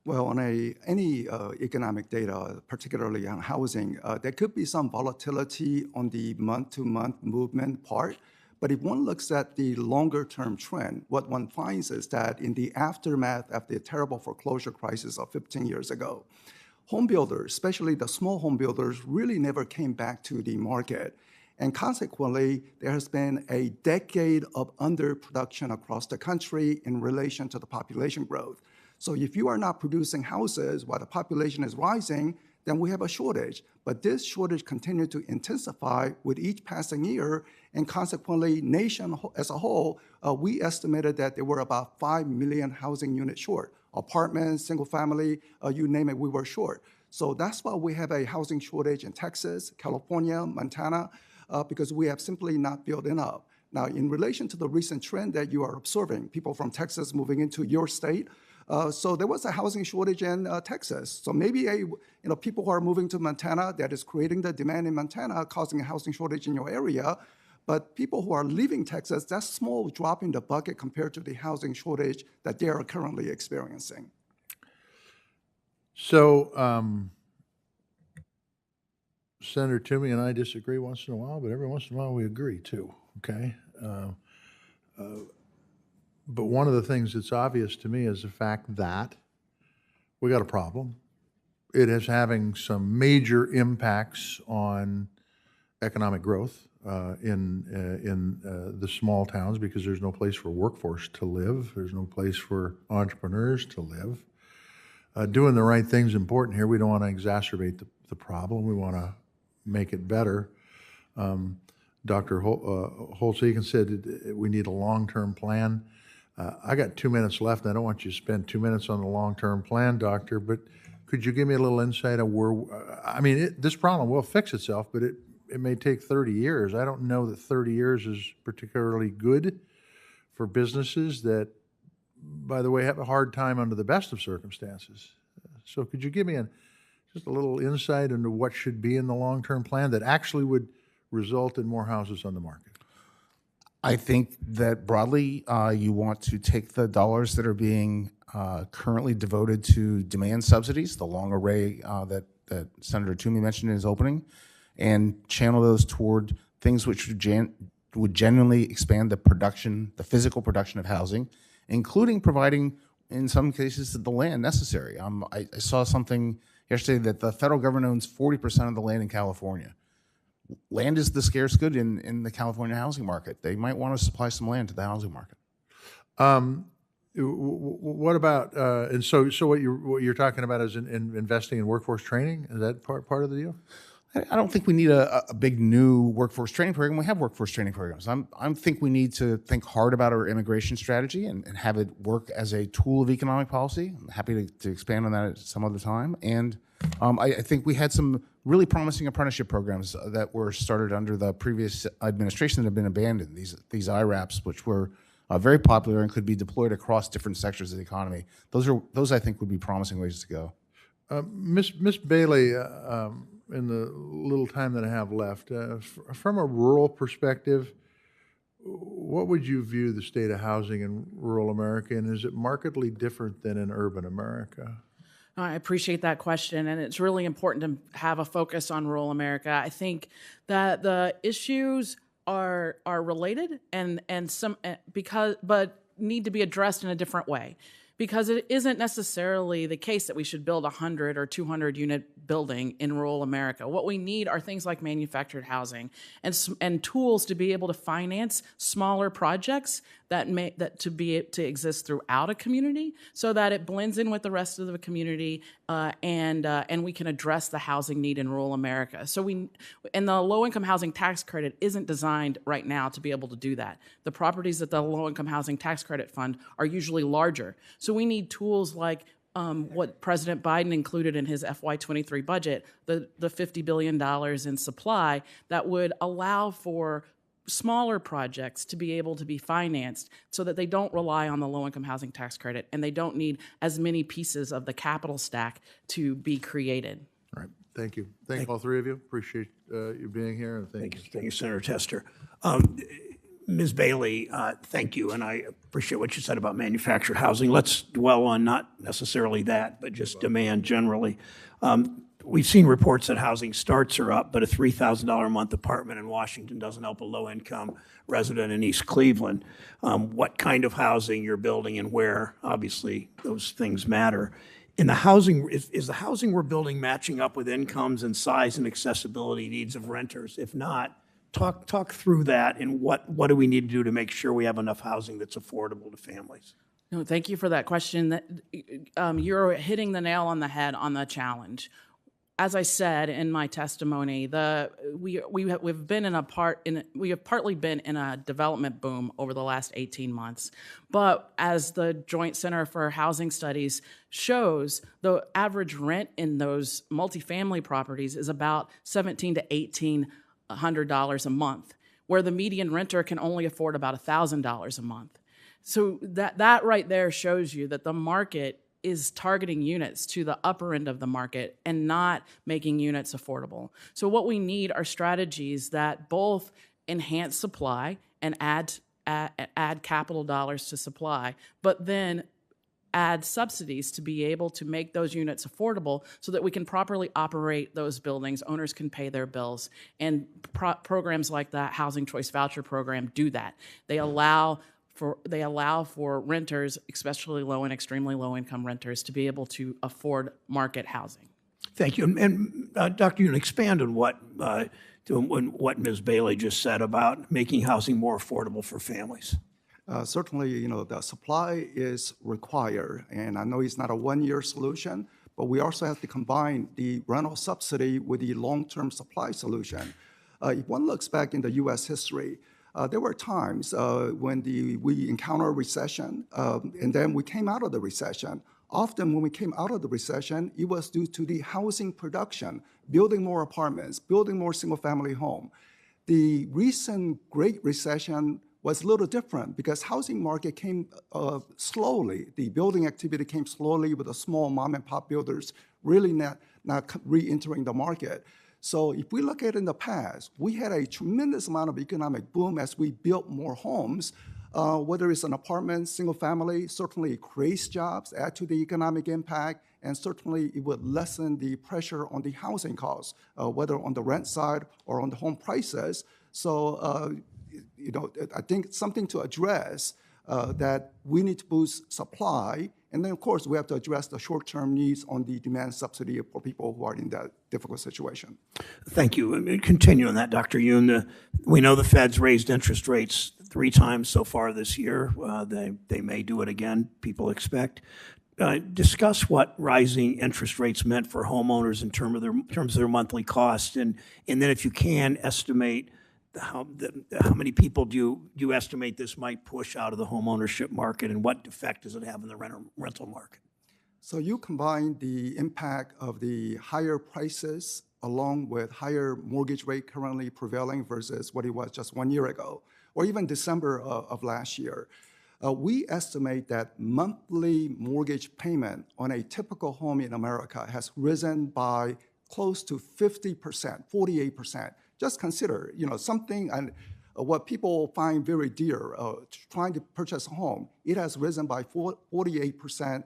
Well, on any economic data, particularly on housing, there could be some volatility on the month-to-month movement part. But if one looks at the longer-term trend, what one finds is that in the aftermath of the terrible foreclosure crisis of 15 years ago, home builders, especially the small home builders, really never came back to the market. And consequently, there has been a decade of underproduction across the country in relation to the population growth. So if you are not producing houses while the population is rising, then we have a shortage. But this shortage continued to intensify with each passing year, and consequently, nation as a whole, we estimated that there were about 5 million housing units short. Apartments, single family, you name it, we were short. So that's why we have a housing shortage in Texas, California, Montana, because we have simply not built enough. Now, in relation to the recent trend that you are observing, people from Texas moving into your state, so there was a housing shortage in Texas. So maybe people who are moving to Montana, that is creating the demand in Montana, causing a housing shortage in your area. But people who are leaving Texas, that's a small drop in the bucket compared to the housing shortage that they are currently experiencing. So Senator Toomey and I disagree once in a while, but every once in a while we agree too, okay? But one of the things that's obvious to me is the fact that we got a problem. It is having some major impacts on economic growth in the small towns because there's no place for workforce to live. There's no place for entrepreneurs to live. Doing the right thing is important here. We don't want to exacerbate the problem. We want to make it better. Dr. Holtz-Eakin said we need a long-term plan. I got 2 minutes left. I don't want you to spend 2 minutes on the long-term plan, Doctor, but could you give me a little insight of where, this problem will fix itself, but it may take 30 years. I don't know that 30 years is particularly good for businesses that, by the way, have a hard time under the best of circumstances. So could you give me just a little insight into what should be in the long-term plan that actually would result in more houses on the market? I think that broadly, you want to take the dollars that are being currently devoted to demand subsidies, the long array that Senator Toomey mentioned in his opening, and channel those toward things which would genuinely expand the production, the physical production of housing, including providing, in some cases, the land necessary. I saw something yesterday that the federal government owns 40% of the land in California. Land is the scarce good in the California housing market. They might want to supply some land to the housing market. What about and so what you're talking about is investing in workforce training? Is that part of the deal? I don't think we need a big new workforce training program. We have workforce training programs. I think we need to think hard about our immigration strategy and have it work as a tool of economic policy. I'm happy to expand on that at some other time. And I think we had some really promising apprenticeship programs that were started under the previous administration that have been abandoned. These IRAPs, which were very popular and could be deployed across different sectors of the economy. Those I think would be promising ways to go. Ms. Bailey, in the little time that I have left, from a rural perspective, what would you view the state of housing in rural America, and is it markedly different than in urban America? I appreciate that question, and it's really important to have a focus on rural America. I think that the issues are related and some but need to be addressed in a different way. Because it isn't necessarily the case that we should build a 100 or 200 unit building in rural America. What we need are things like manufactured housing and tools to be able to finance smaller projects to exist throughout a community, so that it blends in with the rest of the community, and we can address the housing need in rural America. And the low-income housing tax credit isn't designed right now to be able to do that. The properties that the low-income housing tax credit fund are usually larger. So we need tools like what President Biden included in his FY23 budget, the $50 billion in supply that would allow for smaller projects to be able to be financed so that they don't rely on the low-income housing tax credit and they don't need as many pieces of the capital stack to be created. All right, thank you. Thank all three of you. Appreciate you being here. And thank you. Thank you, Senator Tester. Ms. Bailey, thank you, and I appreciate what you said about manufactured housing. Let's dwell on not necessarily that, but just demand generally. We've seen reports that housing starts are up, but a $3,000 a month apartment in Washington doesn't help a low-income resident in East Cleveland. What kind of housing you're building and where, obviously, those things matter. In the housing, is the housing we're building matching up with incomes and size and accessibility needs of renters? If not, talk through that and what do we need to do to make sure we have enough housing that's affordable to families? No, thank you for that question. You're hitting the nail on the head on the challenge. As I said in my testimony, we have partly been in a development boom over the last 18 months. But as the Joint Center for Housing Studies shows, the average rent in those multifamily properties is about $1,700 to $1,800 a month, where the median renter can only afford about $1,000 a month. So that right there shows you that the market is targeting units to the upper end of the market and not making units affordable. So what we need are strategies that both enhance supply and add capital dollars to supply, but then add subsidies to be able to make those units affordable so that we can properly operate those buildings, owners can pay their bills, and programs like that Housing Choice Voucher Program do that. They allow for renters, especially low and extremely low income renters, to be able to afford market housing. Thank you. And Dr. Yoon, expand on what Ms. Bailey just said about making housing more affordable for families. Certainly, the supply is required, and I know it's not a one-year solution, but we also have to combine the rental subsidy with the long-term supply solution. If one looks back in the U.S. history, there were times when we encountered a recession, and then we came out of the recession. Often when we came out of the recession, it was due to the housing production, building more apartments, building more single-family home. The recent Great Recession was a little different because housing market came slowly. The building activity came slowly with the small mom-and-pop builders really not re-entering the market. So if we look at it in the past, we had a tremendous amount of economic boom as we built more homes, whether it's an apartment, single family, certainly it creates jobs, add to the economic impact, and certainly it would lessen the pressure on the housing costs, whether on the rent side or on the home prices. So, I think it's something to address that we need to boost supply. And then, of course, we have to address the short-term needs on the demand subsidy for people who are in that difficult situation. Thank you. Continue on that, Dr. Yoon. We know the Fed's raised interest rates 3 times so far this year. They may do it again, people expect. Discuss what rising interest rates meant for homeowners in terms of their monthly costs, and then if you can, estimate how many people do you estimate this might push out of the homeownership market, and what effect does it have in the rental market? So you combine the impact of the higher prices along with higher mortgage rate currently prevailing versus what it was just 1 year ago, or even December of last year. We estimate that monthly mortgage payment on a typical home in America has risen by close to 50%, 48%. Just consider, something and what people find very dear, trying to purchase a home, it has risen by 48%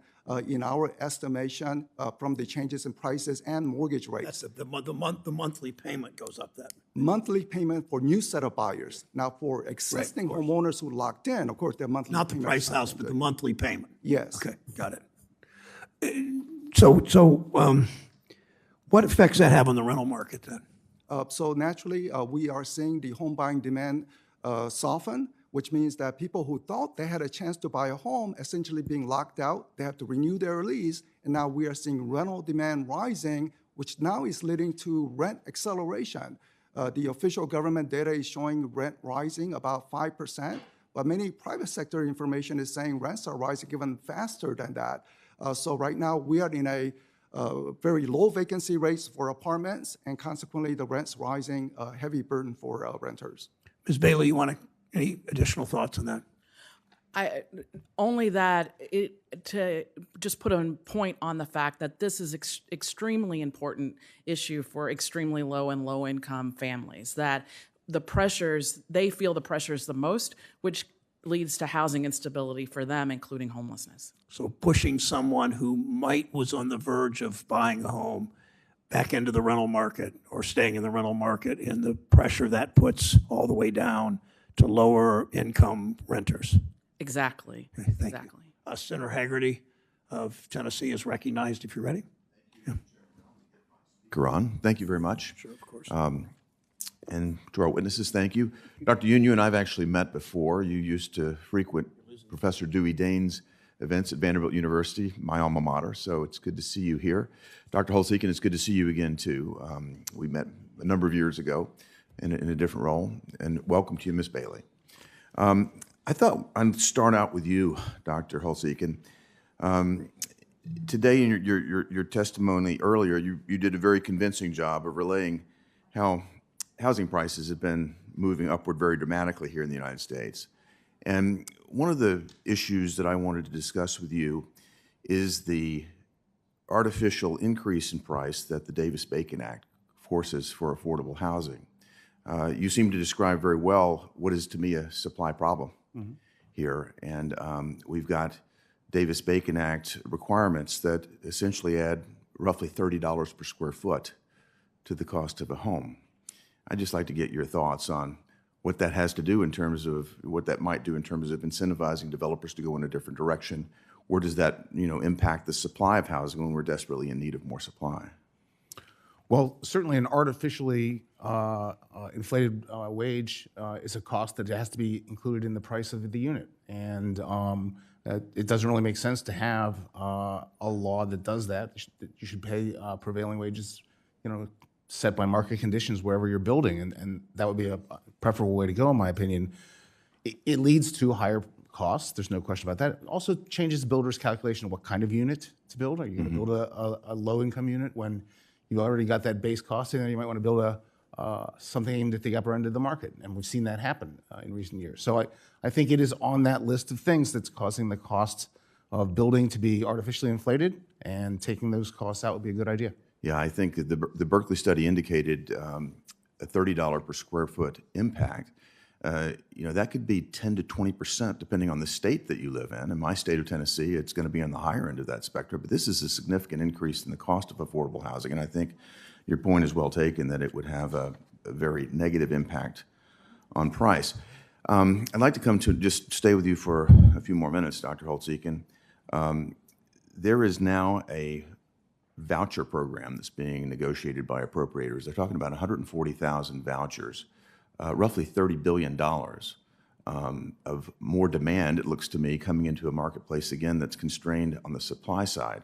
in our estimation from the changes in prices and mortgage rates. That's the monthly payment goes up then. Monthly payment for new set of buyers. Now, for existing homeowners who locked in, of course, their monthly Not the payment price is house, but the monthly payment. Yes. Okay, got it. What effects that have on the rental market then? So naturally, we are seeing the home buying demand soften, which means that people who thought they had a chance to buy a home essentially being locked out, they have to renew their lease, and now we are seeing rental demand rising, which now is leading to rent acceleration. The official government data is showing rent rising about 5%, but many private sector information is saying rents are rising even faster than that. So right now we are in a very low vacancy rates for apartments, and consequently the rents rising, heavy burden for renters. Ms. Bailey, you want any additional thoughts on that? Only that to just put a point on the fact that this is extremely important issue for extremely low and low income families, that they feel the pressures the most, which leads to housing instability for them, including homelessness. So pushing someone who was on the verge of buying a home back into the rental market or staying in the rental market, and the pressure that puts all the way down to lower income renters. Exactly. Okay, thank exactly. you. Senator Haggerty of Tennessee is recognized if you're ready. Karan, thank you very much. Sure, of course. And to our witnesses, thank you. Dr. Yoon, you and I have actually met before. You used to frequent Professor Dewey Dane's events at Vanderbilt University, my alma mater, so it's good to see you here. Dr. Holtz-Eakin, it's good to see you again, too. We met a number of years ago in a different role, and welcome to you, Ms. Bailey. I thought I'd start out with you, Dr. Holtz-Eakin. Today in your testimony earlier, you did a very convincing job of relaying how housing prices have been moving upward very dramatically here in the United States. And one of the issues that I wanted to discuss with you is the artificial increase in price that the Davis-Bacon Act forces for affordable housing. You seem to describe very well what is, to me, a supply problem here. And we've got Davis-Bacon Act requirements that essentially add roughly $30 per square foot to the cost of a home. I'd just like to get your thoughts on what that has to do in terms of what that might do in terms of incentivizing developers to go in a different direction. Where does that, impact the supply of housing when we're desperately in need of more supply? Well, certainly an artificially inflated wage is a cost that has to be included in the price of the unit. And it doesn't really make sense to have a law that does that. You should pay prevailing wages, set by market conditions wherever you're building, and that would be a preferable way to go, in my opinion. It leads to higher costs. There's no question about that. It also changes the builder's calculation of what kind of unit to build. Are you going to build a low-income unit when you already got that base cost in there? You might want to build something aimed at the upper end of the market, and we've seen that happen in recent years. So I think it is on that list of things that's causing the cost of building to be artificially inflated, and taking those costs out would be a good idea. Yeah, I think the Berkeley study indicated a $30 per square foot impact. That could be 10 to 20% depending on the state that you live in. In my state of Tennessee, it's going to be on the higher end of that spectrum. But this is a significant increase in the cost of affordable housing, and I think your point is well taken that it would have a very negative impact on price. I'd like to come to just stay with you for a few more minutes, Dr. Holtz-Eakin. There is now a voucher program that's being negotiated by appropriators. They're talking about 140,000 vouchers, roughly $30 billion of more demand, it looks to me, coming into a marketplace, again, that's constrained on the supply side.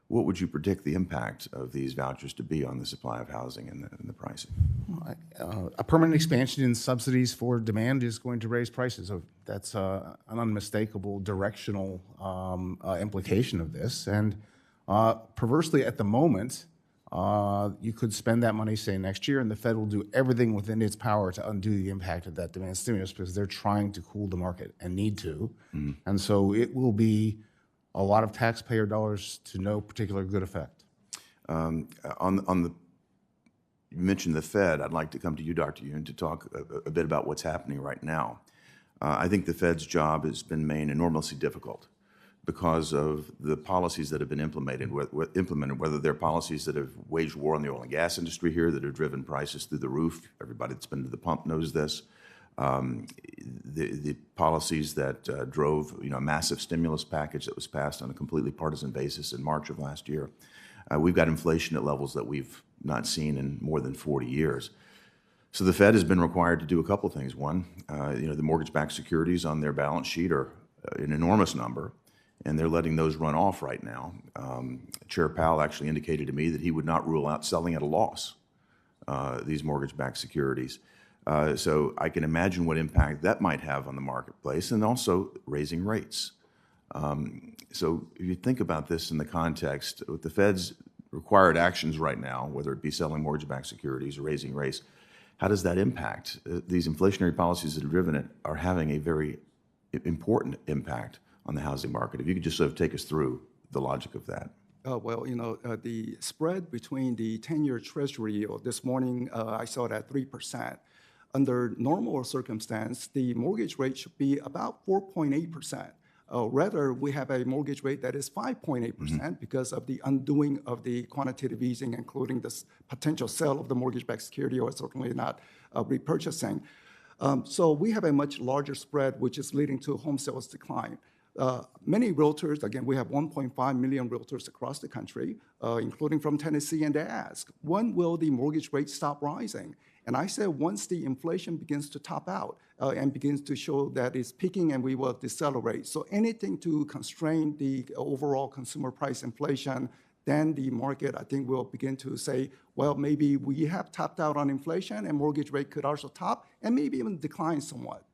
What would you predict the impact of these vouchers to be on the supply of housing and the pricing? A permanent expansion in subsidies for demand is going to raise prices. So that's an unmistakable directional implication of this. And perversely, at the moment, you could spend that money, say, next year, and the Fed will do everything within its power to undo the impact of that demand stimulus because they're trying to cool the market and need to. And so it will be a lot of taxpayer dollars to no particular good effect. You mentioned the Fed. I'd like to come to you, Dr. Yoon, to talk a bit about what's happening right now. I think the Fed's job has been made enormously difficult. because of the policies that have been implemented, whether they're policies that have waged war on the oil and gas industry here, that have driven prices through the roof. Everybody that's been to the pump knows this. The policies that drove a massive stimulus package that was passed on a completely partisan basis in March of last year. We've got inflation at levels that we've not seen in more than 40 years. So the Fed has been required to do a couple of things. One, the mortgage-backed securities on their balance sheet are an enormous number, and they're letting those run off right now. Chair Powell actually indicated to me that he would not rule out selling at a loss these mortgage-backed securities. So I can imagine what impact that might have on the marketplace, and also raising rates. So if you think about this in the context with the Fed's required actions right now, whether it be selling mortgage-backed securities or raising rates, how does that impact? These inflationary policies that have driven it are having a very important impact on the housing market. If you could just sort of take us through the logic of that. The spread between the 10-year Treasury yield this morning, I saw it at 3%. Under normal circumstance, the mortgage rate should be about 4.8%. Rather, we have a mortgage rate that is 5.8% because of the undoing of the quantitative easing, including the potential sale of the mortgage-backed security, or certainly not repurchasing. So we have a much larger spread, which is leading to home sales decline. Many realtors, again, we have 1.5 million realtors across the country, including from Tennessee, and they ask, when will the mortgage rate stop rising? And I said, once the inflation begins to top out and begins to show that it's peaking, and we will decelerate. So anything to constrain the overall consumer price inflation, then the market, I think, will begin to say, well, maybe we have topped out on inflation, and mortgage rate could also top and maybe even decline somewhat.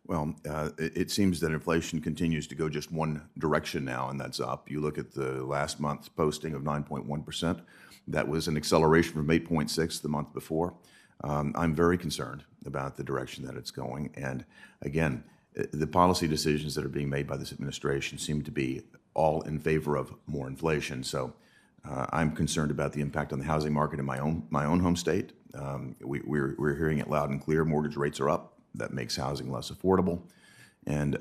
Well, it seems that inflation continues to go just one direction now, and that's up. You look at the last month's posting of 9.1%. That was an acceleration from 8.6 the month before. I'm very concerned about the direction that it's going. And again, the policy decisions that are being made by this administration seem to be all in favor of more inflation. So I'm concerned about the impact on the housing market in my own home state. We're hearing it loud and clear. Mortgage rates are up. That makes housing less affordable. And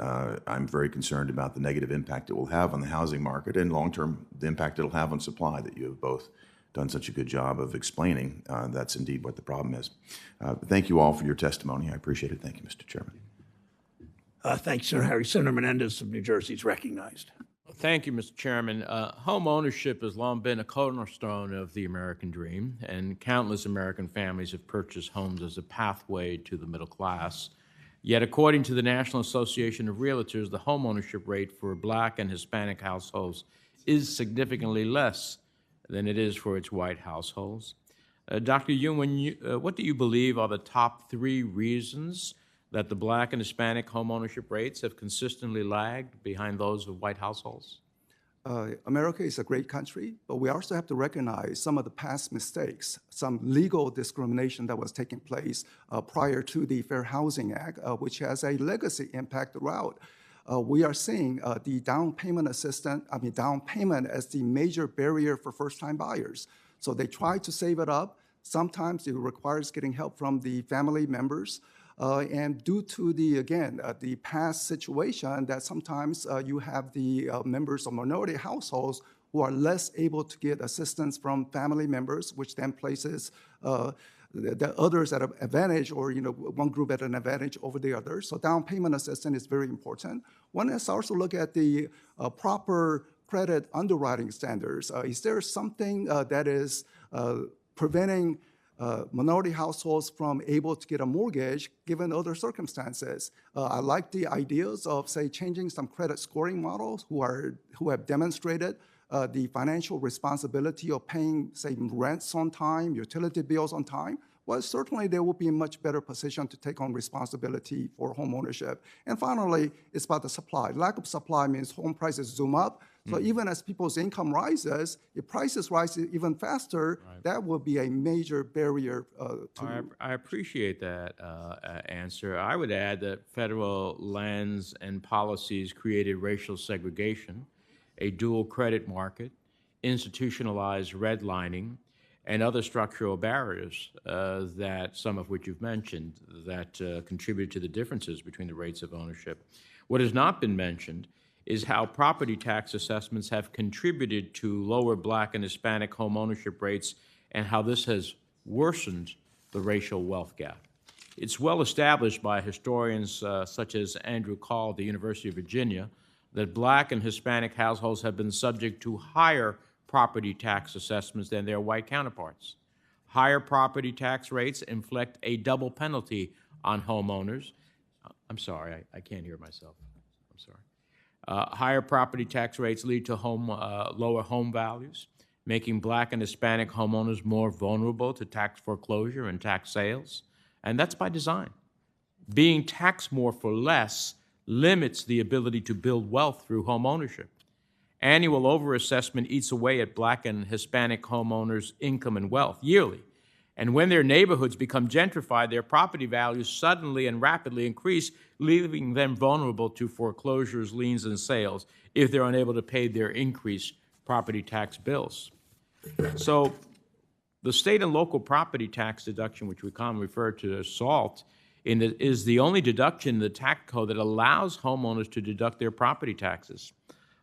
I'm very concerned about the negative impact it will have on the housing market, and long-term, the impact it'll have on supply that you have both done such a good job of explaining. That's indeed what the problem is. Thank you all for your testimony. I appreciate it. Thank you, Mr. Chairman. Thanks, Senator Harry. Senator Menendez of New Jersey is recognized. Thank you, Mr. Chairman. Home ownership has long been a cornerstone of the American dream, and countless American families have purchased homes as a pathway to the middle class. Yet, according to the National Association of Realtors, the home ownership rate for Black and Hispanic households is significantly less than it is for its white households. Dr. Yoon, what do you believe are the top 3 reasons that the Black and Hispanic home ownership rates have consistently lagged behind those of white households? America is a great country, but we also have to recognize some of the past mistakes, some legal discrimination that was taking place prior to the Fair Housing Act, which has a legacy impact throughout. We are seeing the down payment as the major barrier for first-time buyers. So they try to save it up. Sometimes it requires getting help from the family members. And due to the past situation, that sometimes you have the members of minority households who are less able to get assistance from family members, which then places the others at an advantage, or one group at an advantage over the other. So down payment assistance is very important. One has to also look at the proper credit underwriting standards. Is there something that is preventing minority households from able to get a mortgage given other circumstances? I like the ideas of, say, changing some credit scoring models who have demonstrated the financial responsibility of paying, say, rents on time, utility bills on time. Well, certainly they will be in a much better position to take on responsibility for home ownership. And finally, it's about the supply. Lack of supply means home prices zoom up. So even as people's income rises, if prices rise even faster, that will be a major barrier to... I appreciate that answer. I would add that federal lands and policies created racial segregation, a dual credit market, institutionalized redlining, and other structural barriers that some of which you've mentioned that contribute to the differences between the rates of ownership. What has not been mentioned is how property tax assessments have contributed to lower Black and Hispanic home ownership rates and how this has worsened the racial wealth gap. It's well established by historians such as Andrew Call at the University of Virginia that Black and Hispanic households have been subject to higher property tax assessments than their white counterparts. Higher property tax rates inflict a double penalty on homeowners. I'm sorry, I can't hear myself. I'm sorry. Higher property tax rates lead to lower home values, making Black and Hispanic homeowners more vulnerable to tax foreclosure and tax sales, and that's by design. Being taxed more for less limits the ability to build wealth through home ownership. Annual overassessment eats away at Black and Hispanic homeowners' income and wealth yearly. And when their neighborhoods become gentrified, their property values suddenly and rapidly increase, leaving them vulnerable to foreclosures, liens, and sales if they're unable to pay their increased property tax bills. So the state and local property tax deduction, which we commonly refer to as SALT, is the only deduction in the tax code that allows homeowners to deduct their property taxes.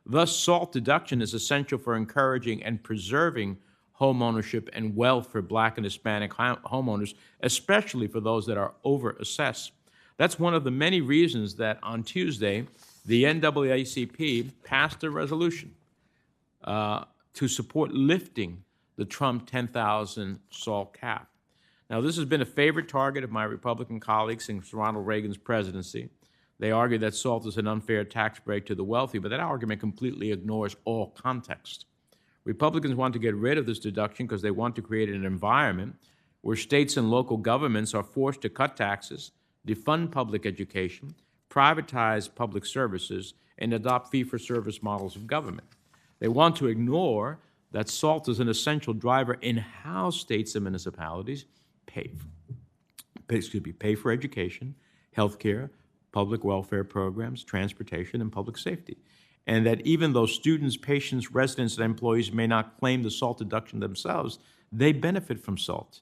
Thus, SALT deduction is essential for encouraging and preserving home ownership and wealth for Black and Hispanic homeowners, especially for those that are overassessed. That's one of the many reasons that on Tuesday, the NAACP passed a resolution to support lifting the Trump 10,000 SALT cap. Now, this has been a favorite target of my Republican colleagues since Ronald Reagan's presidency. They argue that SALT is an unfair tax break to the wealthy, but that argument completely ignores all context. Republicans want to get rid of this deduction because they want to create an environment where states and local governments are forced to cut taxes, defund public education, privatize public services, and adopt fee-for-service models of government. They want to ignore that SALT is an essential driver in how states and municipalities pay for education, health care, public welfare programs, transportation, and public safety. And that even though students, patients, residents, and employees may not claim the SALT deduction themselves, they benefit from SALT.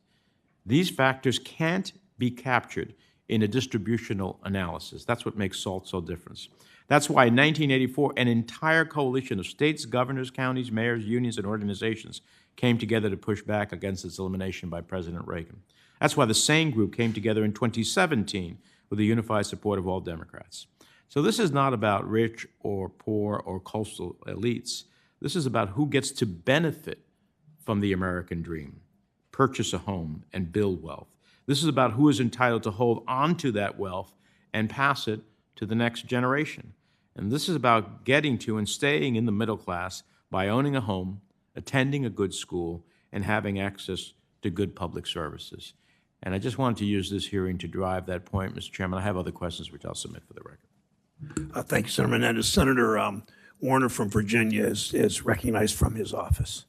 These factors can't be captured in a distributional analysis. That's what makes SALT so different. That's why in 1984, an entire coalition of states, governors, counties, mayors, unions, and organizations came together to push back against its elimination by President Reagan. That's why the same group came together in 2017 with the unified support of all Democrats. So this is not about rich or poor or coastal elites. This is about who gets to benefit from the American dream, purchase a home, and build wealth. This is about who is entitled to hold on to that wealth and pass it to the next generation. And this is about getting to and staying in the middle class by owning a home, attending a good school, and having access to good public services. And I just wanted to use this hearing to drive that point, Mr. Chairman. I have other questions which I'll submit for the record. Thank you, Senator Menendez. Senator Warner from Virginia is recognized from his office.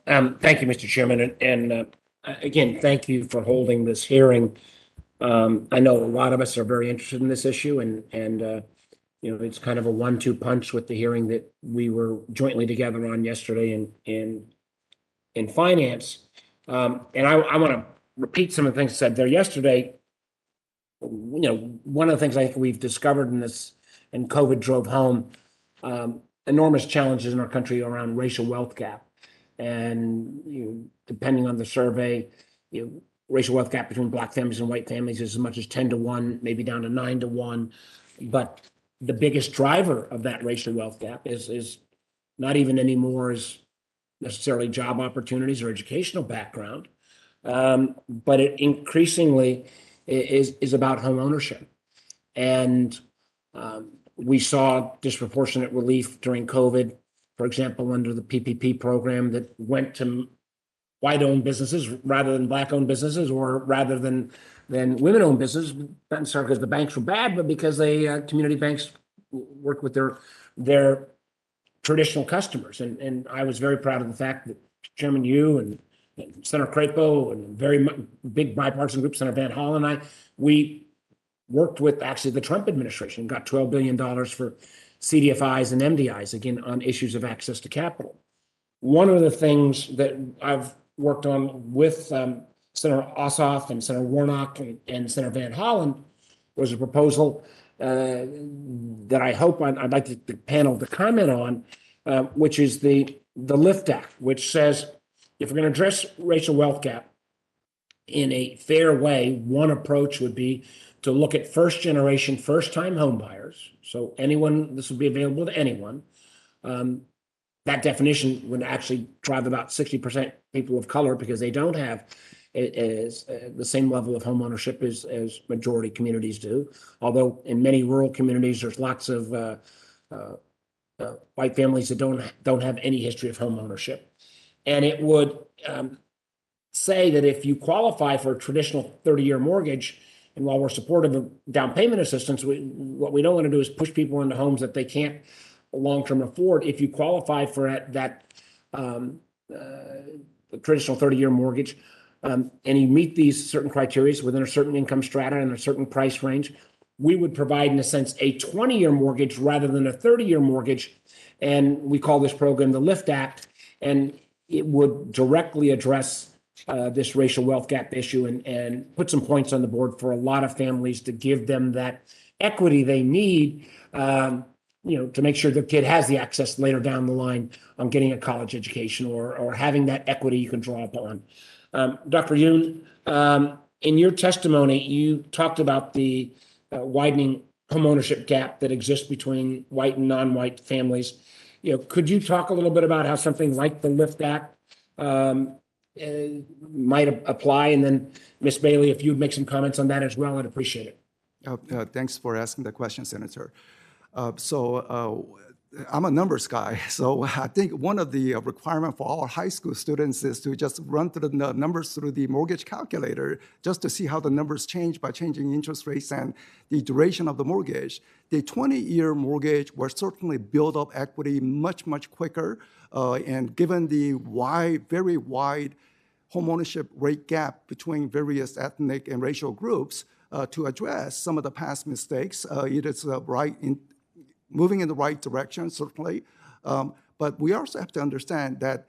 Thank you, Mr. Chairman. And again, thank you for holding this hearing. I know a lot of us are very interested in this issue, and it's kind of a 1-2 punch with the hearing that we were jointly together on yesterday in finance. And I want to repeat some of the things said there yesterday. One of the things I think we've discovered in this, and COVID drove home, enormous challenges in our country around racial wealth gap. And depending on the survey, racial wealth gap between Black families and white families is as much as 10-to-1, maybe down to 9-to-1. But the biggest driver of that racial wealth gap is not even anymore as necessarily job opportunities or educational background, but it increasingly is about home ownership. And we saw disproportionate relief during COVID, for example, under the PPP program that went to white-owned businesses rather than Black-owned businesses, or rather than women-owned businesses, not necessarily because the banks were bad, but because they community banks work with their traditional customers. And I was very proud of the fact that Chairman Yu and Senator Crapo and very big bipartisan group, Senator Van Hall and I, we worked with actually the Trump administration and got $12 billion for CDFIs and MDIs, again, on issues of access to capital. One of the things that I've worked on with Senator Ossoff and Senator Warnock and Senator Van Hollen was a proposal that I hope I'd like the panel to comment on, which is the LIFT Act, which says if we're going to address racial wealth gap in a fair way, one approach would be to look at first generation, first time home buyers. So anyone, this would be available to anyone. That definition would actually drive about 60% people of color because they don't have the same level of home ownership as majority communities do. Although in many rural communities, there's lots of white families that don't have any history of home ownership. And it would say that if you qualify for a traditional 30-year mortgage, and while we're supportive of down payment assistance, what we don't want to do is push people into homes that they can't long-term afford. If you qualify for that traditional 30-year mortgage, and you meet these certain criteria within a certain income strata and a certain price range, we would provide, in a sense, a 20-year mortgage rather than a 30-year mortgage. And we call this program the LIFT Act, and it would directly address this racial wealth gap issue and put some points on the board for a lot of families to give them that equity they need, to make sure their kid has the access later down the line on getting a college education or having that equity you can draw upon. Dr. Yoon, in your testimony, you talked about the widening homeownership gap that exists between white and non-white families. Could you talk a little bit about how something like the LIFT Act might apply? And then, Ms. Bailey, if you'd make some comments on that as well, I'd appreciate it. Thanks for asking the question, Senator. I'm a numbers guy, so I think one of the requirements for our high school students is to just run through the numbers through the mortgage calculator just to see how the numbers change by changing interest rates and the duration of the mortgage. The 20-year mortgage will certainly build up equity much, much quicker, and given the very wide homeownership rate gap between various ethnic and racial groups, to address some of the past mistakes, it is moving in the right direction, certainly. But we also have to understand that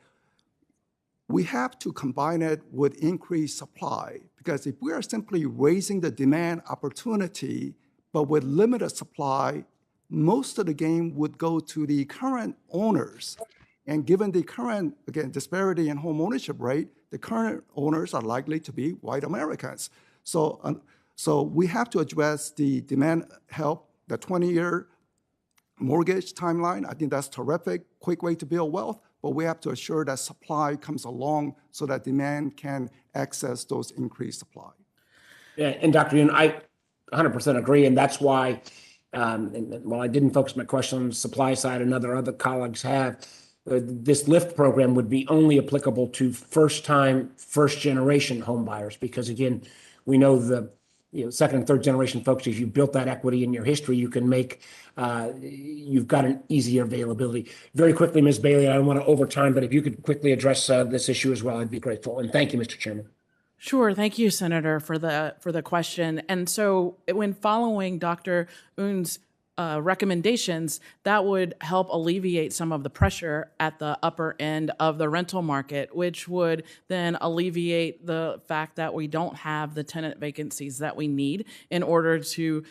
we have to combine it with increased supply, because if we are simply raising the demand opportunity, but with limited supply, most of the gain would go to the current owners. And given the current, again, disparity in home ownership rate, the current owners are likely to be white Americans. So we have to address the demand help, the 20-year mortgage timeline. I think that's terrific, quick way to build wealth, but we have to assure that supply comes along so that demand can access those increased supply. Yeah, and Dr. Yoon, I 100% agree, and that's why, and while I didn't focus my question on the supply side, and other colleagues have, this LIFT program would be only applicable to first-time, first-generation home buyers, because again, we know the second and third generation folks, if you built that equity in your history, you can make, you've got an easier availability. Very quickly, Ms. Bailey, I don't want to overtime, but if you could quickly address this issue as well, I'd be grateful. And thank you, Mr. Chairman. Sure. Thank you, Senator, for the question. And so when following Dr. Yoon's recommendations, that would help alleviate some of the pressure at the upper end of the rental market, which would then alleviate the fact that we don't have the tenant vacancies that we need in order to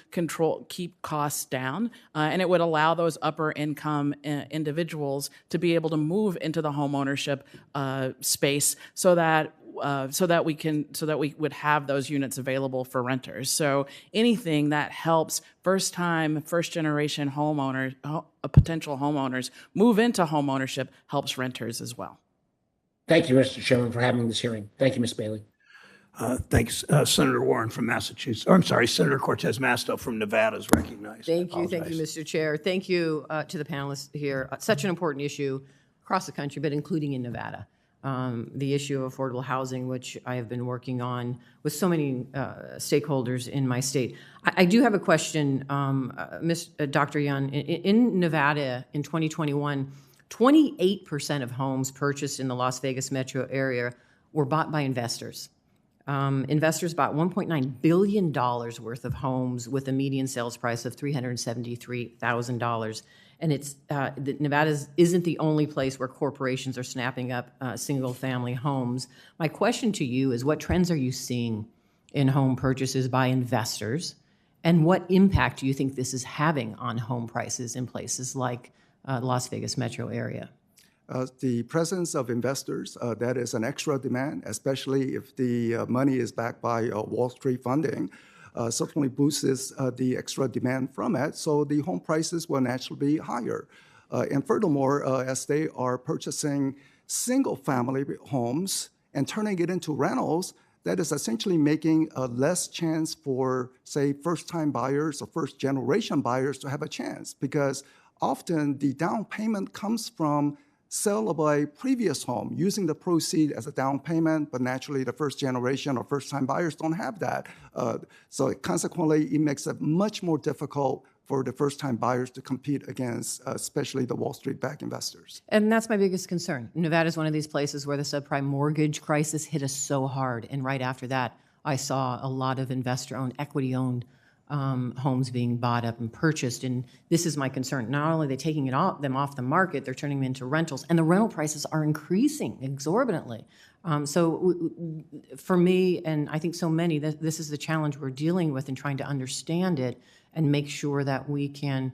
keep costs down. And it would allow those upper income individuals to be able to move into the homeownership space so that we would have those units available for renters. So anything that helps first-time, first-generation homeowners, potential homeowners move into homeownership helps renters as well. Thank you, Mr. Chairman, for having this hearing. Thank you, Ms. Bailey. Thanks, Senator Warren from Massachusetts. Senator Cortez Masto from Nevada is recognized. Thank you, Mr. Chair. Thank you to the panelists here. Such an important issue across the country, but including in Nevada. The issue of affordable housing, which I have been working on with so many stakeholders in my state. I do have a question, Dr. Yoon. In Nevada in 2021, 28% of homes purchased in the Las Vegas metro area were bought by investors. Investors bought $1.9 billion worth of homes with a median sales price of $373,000. And Nevada isn't the only place where corporations are snapping up single-family homes. My question to you is, what trends are you seeing in home purchases by investors? And what impact do you think this is having on home prices in places like Las Vegas metro area? The presence of investors, that is an extra demand, especially if the money is backed by Wall Street funding, certainly boosts the extra demand from it. So the home prices will naturally be higher. And furthermore, as they are purchasing single-family homes and turning it into rentals, that is essentially making a less chance for, say, first-time buyers or first-generation buyers to have a chance, because often the down payment comes from sale of a previous home, using the proceed as a down payment, but naturally the first generation or first-time buyers don't have that. So consequently, it makes it much more difficult for the first-time buyers to compete against, especially the Wall Street-backed investors. And that's my biggest concern. Nevada is one of these places where the subprime mortgage crisis hit us so hard. And right after that, I saw a lot of investor-owned, equity-owned homes being bought up and purchased. And this is my concern. Not only are they taking them off the market, they're turning them into rentals. And the rental prices are increasing exorbitantly. So for me, and I think so many, this is the challenge we're dealing with and trying to understand it and make sure that we can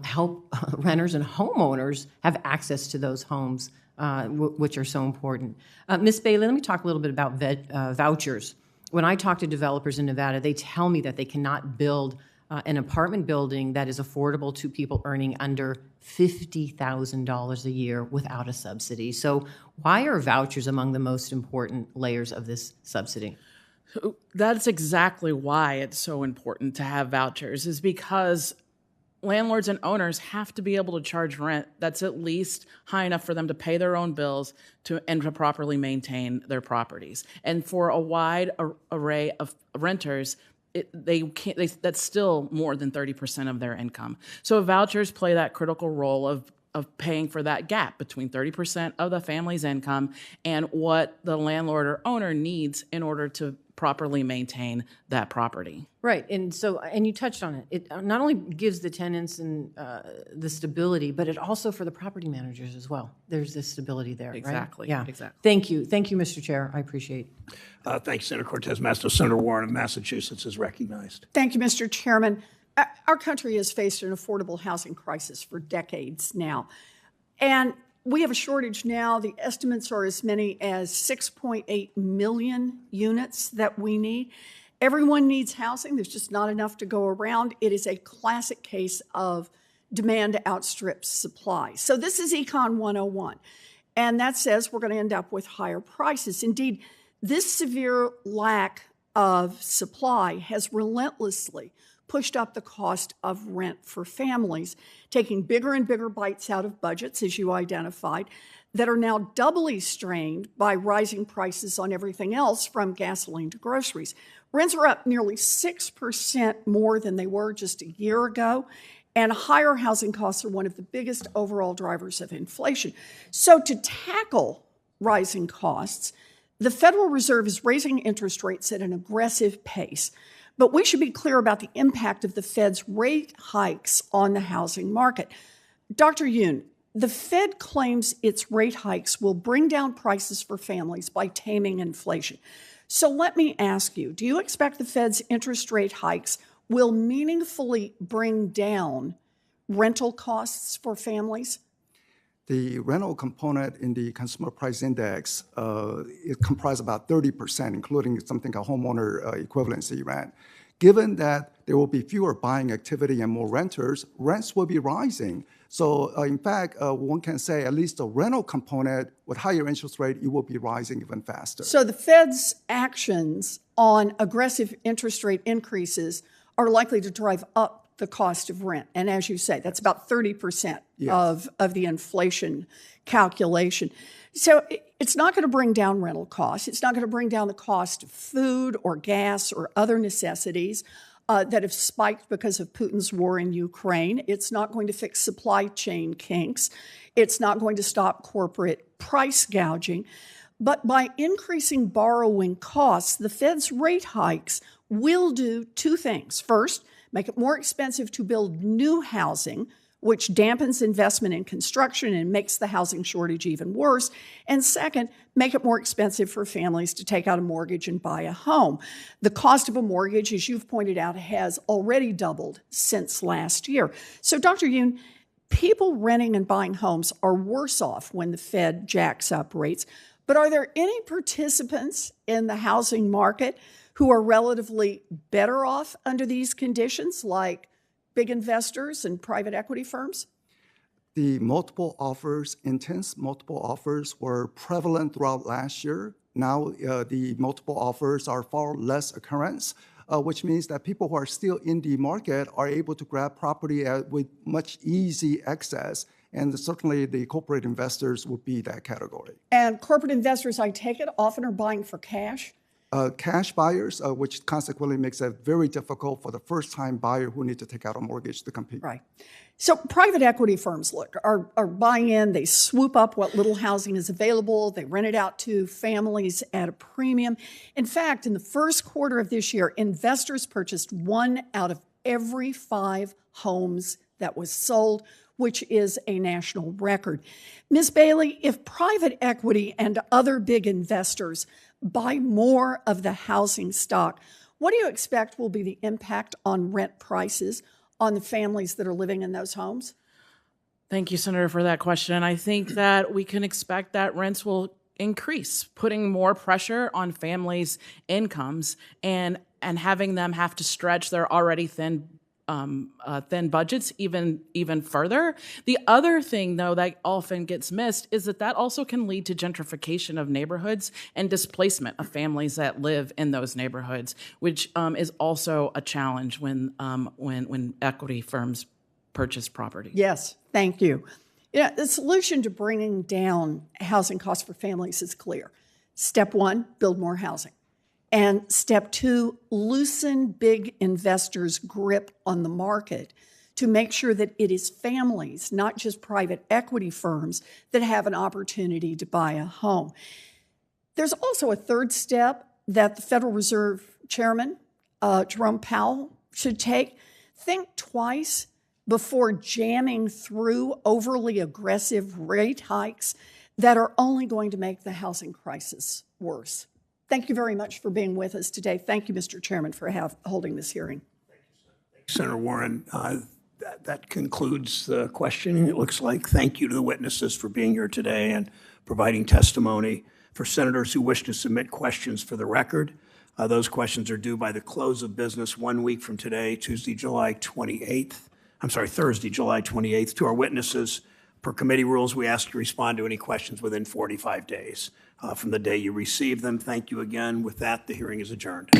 help renters and homeowners have access to those homes, which are so important. Ms. Bailey, let me talk a little bit about vouchers. When I talk to developers in Nevada, they tell me that they cannot build an apartment building that is affordable to people earning under $50,000 a year without a subsidy. So why are vouchers among the most important layers of this subsidy? That's exactly why it's so important to have vouchers, is because landlords and owners have to be able to charge rent that's at least high enough for them to pay their own bills and to properly maintain their properties. And for a wide array of renters, that's still more than 30% of their income. So vouchers play that critical role of paying for that gap between 30% of the family's income and what the landlord or owner needs in order to properly maintain that property. Right, and you touched on it. It not only gives the tenants and the stability, but it also for the property managers as well. There's this stability there, Exactly. Right? Yeah, exactly. Thank you, Mr. Chair. I appreciate it. Thanks, Senator Cortez Masto. Senator Warren of Massachusetts is recognized. Thank you, Mr. Chairman. Our country has faced an affordable housing crisis for decades now. And we have a shortage now. The estimates are as many as 6.8 million units that we need. Everyone needs housing. There's just not enough to go around. It is a classic case of demand outstrips supply. So this is Econ 101. And that says we're going to end up with higher prices. Indeed, this severe lack of supply has relentlessly pushed up the cost of rent for families, taking bigger and bigger bites out of budgets, as you identified, that are now doubly strained by rising prices on everything else from gasoline to groceries. Rents are up nearly 6% more than they were just a year ago, and higher housing costs are one of the biggest overall drivers of inflation. So to tackle rising costs, the Federal Reserve is raising interest rates at an aggressive pace. But we should be clear about the impact of the Fed's rate hikes on the housing market. Dr. Yoon, the Fed claims its rate hikes will bring down prices for families by taming inflation. So let me ask you, do you expect the Fed's interest rate hikes will meaningfully bring down rental costs for families? The rental component in the Consumer Price Index, it comprises about 30%, including something called homeowner equivalency rent. Given that there will be fewer buying activity and more renters, rents will be rising. So in fact, one can say at least the rental component with higher interest rate, it will be rising even faster. So the Fed's actions on aggressive interest rate increases are likely to drive up the cost of rent. And as you say, that's about 30% Yes. of the inflation calculation. So it's not going to bring down rental costs. It's not going to bring down the cost of food or gas or other necessities that have spiked because of Putin's war in Ukraine. It's not going to fix supply chain kinks. It's not going to stop corporate price gouging. But by increasing borrowing costs, the Fed's rate hikes will do two things. First, make it more expensive to build new housing, which dampens investment in construction and makes the housing shortage even worse. And second, make it more expensive for families to take out a mortgage and buy a home. The cost of a mortgage, as you've pointed out, has already doubled since last year. So, Dr. Yoon, people renting and buying homes are worse off when the Fed jacks up rates. But are there any participants in the housing market who are relatively better off under these conditions, like big investors and private equity firms? The multiple offers, intense multiple offers, were prevalent throughout last year. Now the multiple offers are far less occurrence, which means that people who are still in the market are able to grab property with much easy access. And certainly the corporate investors would be that category. And corporate investors, I take it, often are buying for cash? Cash buyers, which consequently makes it very difficult for the first-time buyer who need to take out a mortgage to compete. Right. So private equity firms, look, are buying in. They swoop up what little housing is available. They rent it out to families at a premium. In fact, in the first quarter of this year, investors purchased 1 out of every 5 homes that was sold, which is a national record. Ms. Bailey, if private equity and other big investors buy more of the housing stock, what do you expect will be the impact on rent prices on the families that are living in those homes? Thank you, Senator, for that question. I think that we can expect that rents will increase, putting more pressure on families' incomes and having them have to stretch their already thin budgets even further. The other thing, though, that often gets missed is that also can lead to gentrification of neighborhoods and displacement of families that live in those neighborhoods, which is also a challenge when equity firms purchase property. Yes, thank you. Yeah, the solution to bringing down housing costs for families is clear. Step 1, build more housing. And step 2, loosen big investors' grip on the market to make sure that it is families, not just private equity firms, that have an opportunity to buy a home. There's also a third step that the Federal Reserve Chairman, Jerome Powell, should take. Think twice before jamming through overly aggressive rate hikes that are only going to make the housing crisis worse. Thank you very much for being with us today. Thank you, Mr. Chairman, for holding this hearing. Senator Warren, that concludes the questioning, it looks like. Thank you to the witnesses for being here today and providing testimony. For senators who wish to submit questions for the record, those questions are due by the close of business 1 week from today, Thursday, July 28th. To our witnesses, per committee rules, we ask you to respond to any questions within 45 days from the day you receive them. Thank you again. With that, the hearing is adjourned.